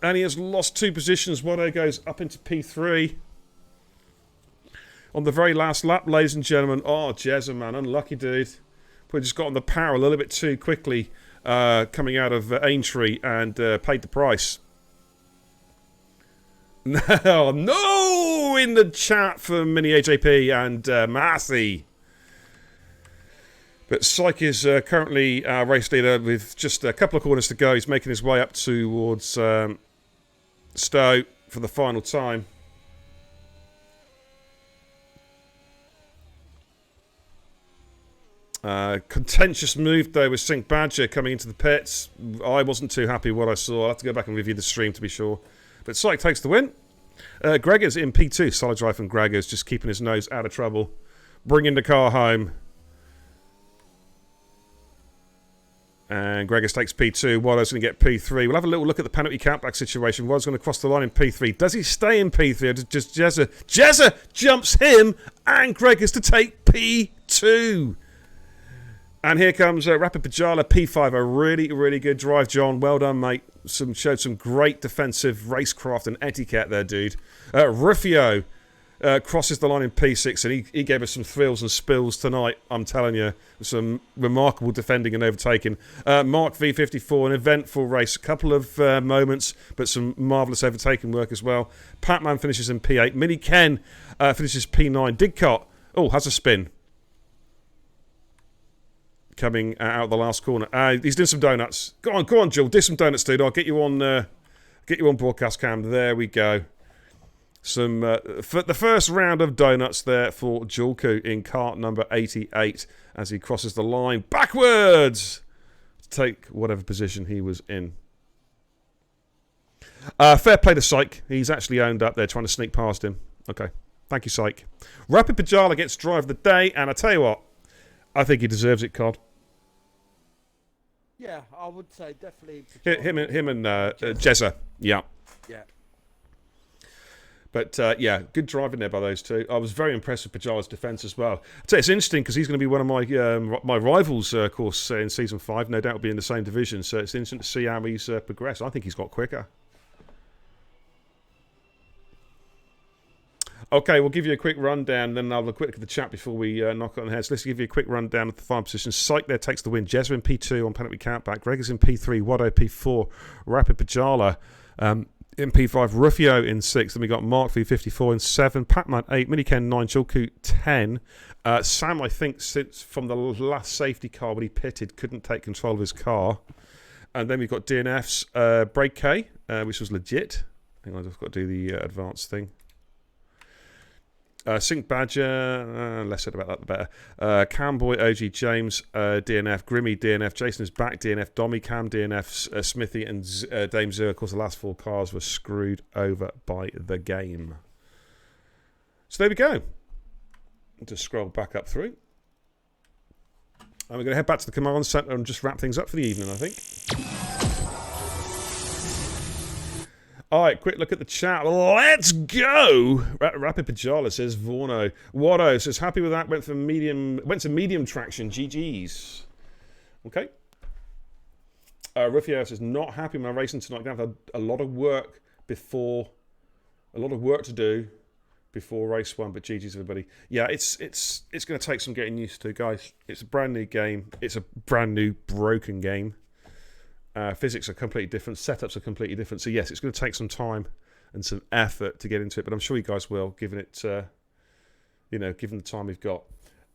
Speaker 1: And he has lost 2 positions. Wado goes up into P3. On the very last lap, ladies and gentlemen. Oh, Jezza, man. Unlucky, dude. Probably just got on the power a little bit too quickly coming out of Aintree and paid the price. No! In the chat for Mini AJP and Massey. But Psyche is currently race leader with just a couple of corners to go. He's making his way up towards Stowe for the final time. Contentious move though with Sync Badger coming into the pits. I wasn't too happy with what I saw. I'll have to go back and review the stream to be sure. But Psyche takes the win. Gregor's in P2. Solid drive from Gregor's, just keeping his nose out of trouble. Bringing the car home. And Gregors takes P2. Waller's going to get P3. We'll have a little look at the penalty countback situation. Waller's going to cross the line in P3. Does he stay in P3 or does Jezza jumps him and Gregors to take P2? And here comes Rapid Pajala P5. A really, really good drive, John. Well done, mate. Showed some great defensive racecraft and etiquette there, dude. Rufio crosses the line in P6, and he gave us some thrills and spills tonight, I'm telling you. Some remarkable defending and overtaking. Mark V54, an eventful race. A couple of moments, but some marvellous overtaking work as well. Patman finishes in P8. Mini Ken finishes P9. Digcot, has a spin. Coming out of the last corner. He's doing some donuts. Go on, Joel. Do some donuts, dude. I'll get you on broadcast cam. There we go. Some for the first round of donuts there for Julku in kart number 88 as he crosses the line backwards to take whatever position he was in. Fair play to Syke. He's actually owned up there trying to sneak past him. Okay. Thank you, Syke. Rapid Pajala gets drive of the day, and I tell you what, I think he deserves it, Cod.
Speaker 2: Yeah, I would say definitely.
Speaker 1: Him and Jezza. Yeah.
Speaker 2: Yeah.
Speaker 1: But, good driving there by those two. I was very impressed with Pajala's defence as well. I'd say it's interesting because he's going to be one of my rivals, of course, in Season 5. No doubt will be in the same division. So it's interesting to see how he's progressed. I think he's got quicker. Okay, we'll give you a quick rundown, then I'll have a quick look at the chat before we knock it on the head. So let's give you a quick rundown of the final positions. Syke there takes the win. Jezza in P2 on penalty countback. Gregors in P3. Wado P4. Rapid Pajala in P5. Rufio in 6. Then we got Mark V54 in 7. Patman 8. Miniken 9. Julku 10. Sam, I think, since from the last safety car when he pitted, couldn't take control of his car. And then we've got DNF's Break K, which was legit. Hang on, I've got to do the advanced thing. Sync Badger, less said about that the better. Camboy, OG James, DNF, Grimmy, DNF, Jason is back, DNF, Dommy, Cam, DNF, Smithy, and Dame Zero. Of course, the last 4 cars were screwed over by the game. So there we go. Just scroll back up through. And we're going to head back to the command centre and just wrap things up for the evening, I think. All right, quick look at the chat. Let's go. Rapid Pajala says Vorno. Wado says happy with that. Went to medium traction. GG's. Okay. Rufio says not happy with my racing tonight. Gonna have a lot of work to do before race 1. But GG's everybody. Yeah, it's going to take some getting used to, guys. It's a brand new game. It's a brand new broken game. Physics are completely different. Setups are completely different. So yes, it's going to take some time and some effort to get into it. But I'm sure you guys will, given it, given the time we've got.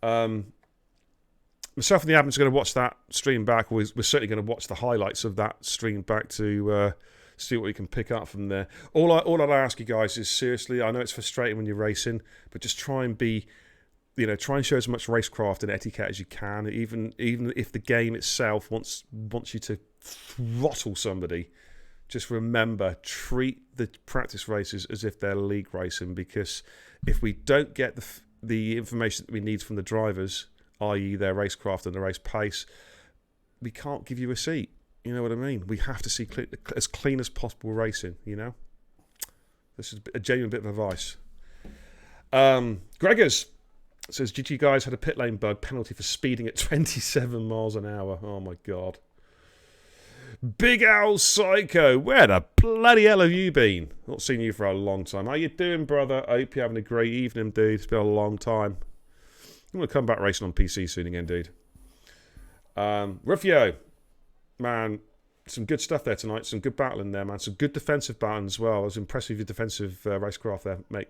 Speaker 1: Myself and the admins are going to watch that stream back. We're certainly going to watch the highlights of that stream back to see what we can pick up from there. All I'd ask you guys is, seriously, I know it's frustrating when you're racing, but just try and be, try and show as much racecraft and etiquette as you can. Even if the game itself wants you to throttle somebody, just remember, treat the practice races as if they're league racing, because if we don't get the information that we need from the drivers, i.e. their racecraft and the race pace, we can't give you a seat. You know what I mean? We have to see as clean as possible racing, This is a genuine bit of advice. Gregors says, GG guys had a pit lane bug, penalty for speeding at 27 miles an hour. Oh my God. Big Owl Psycho, where the bloody hell have you been? Not seen you for a long time. How you doing, brother? I hope you're having a great evening, dude. It's been a long time. I'm going to come back racing on PC soon again, dude. Rufio, man, some good stuff there tonight. Some good battling there, man. Some good defensive battling as well. I was impressed with your defensive racecraft there, mate.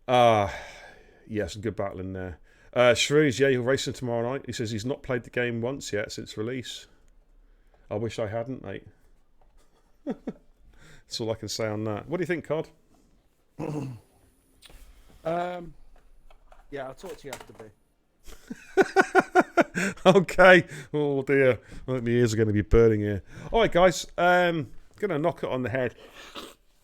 Speaker 1: Yeah, some good battling there. Shrews, yeah, you're racing tomorrow night. He says he's not played the game once yet since release. I wish I hadn't, mate. That's all I can say on that. What do you think, Cod?
Speaker 2: Yeah, I'll talk to you after B.
Speaker 1: Okay. Oh dear. I think my ears are going to be burning here. All right, guys. Going to knock it on the head.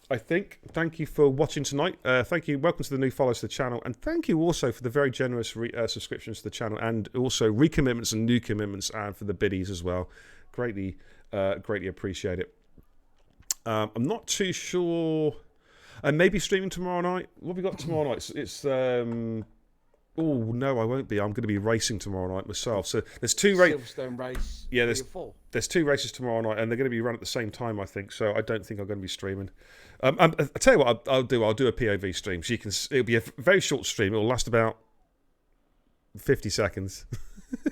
Speaker 1: I think. Thank you for watching tonight. Thank you. Welcome to the new followers to the channel. And thank you also for the very generous subscriptions to the channel and also recommitments and new commitments and for the biddies as well. Greatly appreciate it. I'm not too sure. Maybe streaming tomorrow night. What have we got tomorrow night? It's oh, no, I won't be. I'm going to be racing tomorrow night myself. So there's two races.
Speaker 2: Silverstone race.
Speaker 1: Yeah, there's two races tomorrow night, and they're going to be run at the same time, I think. So I don't think I'm going to be streaming. I'll tell you what I'll do. I'll do a POV stream. So you can. It'll be a very short stream. It'll last about 50 seconds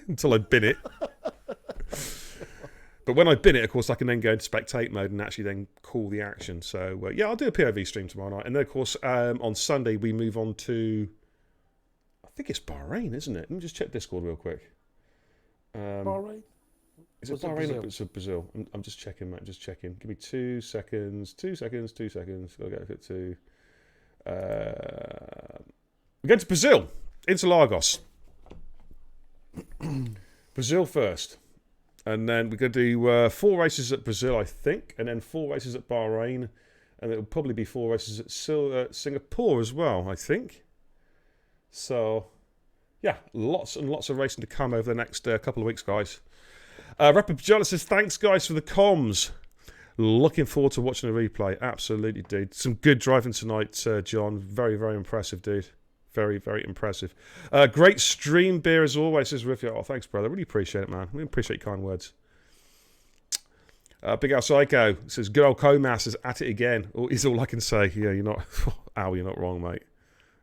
Speaker 1: until I bin it. But when I bin it, of course, I can then go into spectate mode and actually then call the action. So yeah, I'll do a POV stream tomorrow night, and then of course on Sunday we move on to. I think it's Bahrain, isn't it? Let me just check Discord real quick.
Speaker 2: Bahrain?
Speaker 1: Is it Bahrain or is it Brazil? I'm just checking, mate. Just checking. Give me 2 seconds. 2 seconds. 2 seconds. I'll go to. We're going to Brazil. Interlagos. Brazil first. And then we're going to do 4 races at Brazil, I think. And then 4 races at Bahrain. And it'll probably be 4 races at Singapore as well, I think. So, yeah, lots and lots of racing to come over the next couple of weeks, guys. Rapid Pajala says, thanks, guys, for the comms. Looking forward to watching the replay. Absolutely, dude. Some good driving tonight, John. Very, very impressive, dude. Very, very impressive. Great stream beer, as always, says Riffy. Oh, thanks, brother. Really appreciate it, man. Really appreciate your kind words. Big Al Psycho says, good old Comas is at it again. Is all I can say. Yeah, you're not... Al, you're not wrong, mate.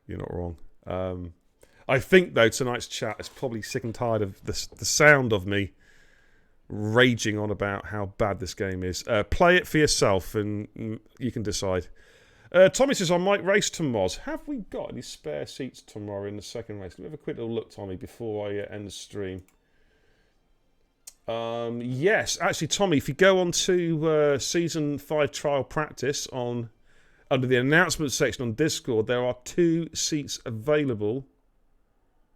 Speaker 1: You're not wrong. I think though tonight's chat is probably sick and tired of the sound of me raging on about how bad this game is. Play it for yourself and you can decide. Tommy says I might race tomorrow. Have we got any spare seats tomorrow in the second race? Let me have a quick little look, Tommy, before I end the stream. Yes, actually, Tommy, if you go on to Season 5 Trial Practice under the announcement section on Discord, there are 2 seats available,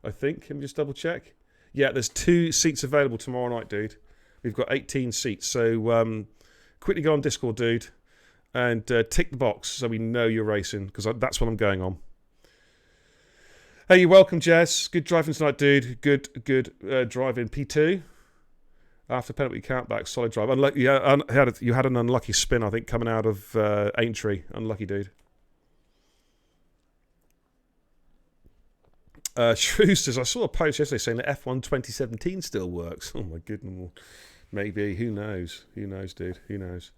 Speaker 1: I think. Let me just double check. Yeah, there's 2 seats available tomorrow night, dude. We've got 18 seats. So quickly go on Discord, dude, and tick the box so we know you're racing, because that's what I'm going on. Hey, you're welcome, Jez. Good driving tonight, dude. Good driving. P2. After penalty countback, solid drive. You had an unlucky spin, I think, coming out of Aintree. Unlucky, dude. Shrew says, I saw a post yesterday saying that F1 2017 still works. Oh, my goodness. Maybe. Who knows? Who knows, dude? Who knows?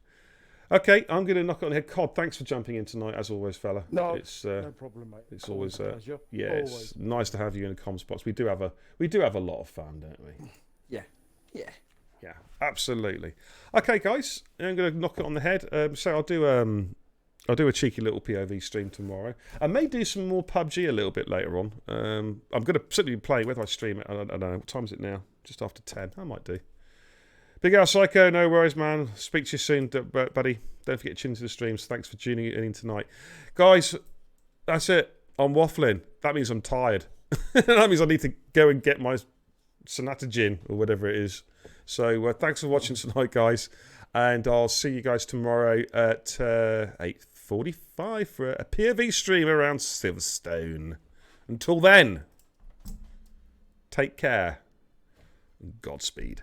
Speaker 1: Okay, I'm going to knock it on the head. Cod, thanks for jumping in tonight, as always, fella.
Speaker 2: No,
Speaker 1: it's,
Speaker 2: no problem, mate.
Speaker 1: It's always
Speaker 2: pleasure.
Speaker 1: Yeah,
Speaker 2: always.
Speaker 1: It's nice to have you in the comms box. We do have a lot of fun, don't we?
Speaker 2: Yeah.
Speaker 1: Yeah, absolutely. Okay, guys, I'm going to knock it on the head. So I'll do a cheeky little POV stream tomorrow. I may do some more PUBG a little bit later on. I'm going to simply be playing. Whether I stream it, I don't know. What time is it now? Just after 10. I might do. Big Al Psycho, no worries, man. Speak to you soon, buddy. Don't forget to tune into the streams. Thanks for tuning in tonight. Guys, that's it. I'm waffling. That means I'm tired. That means I need to go and get my Sonata Gin or whatever it is. So thanks for watching tonight, guys. And I'll see you guys tomorrow at 8:45 for a POV stream around Silverstone. Until then, take care and Godspeed.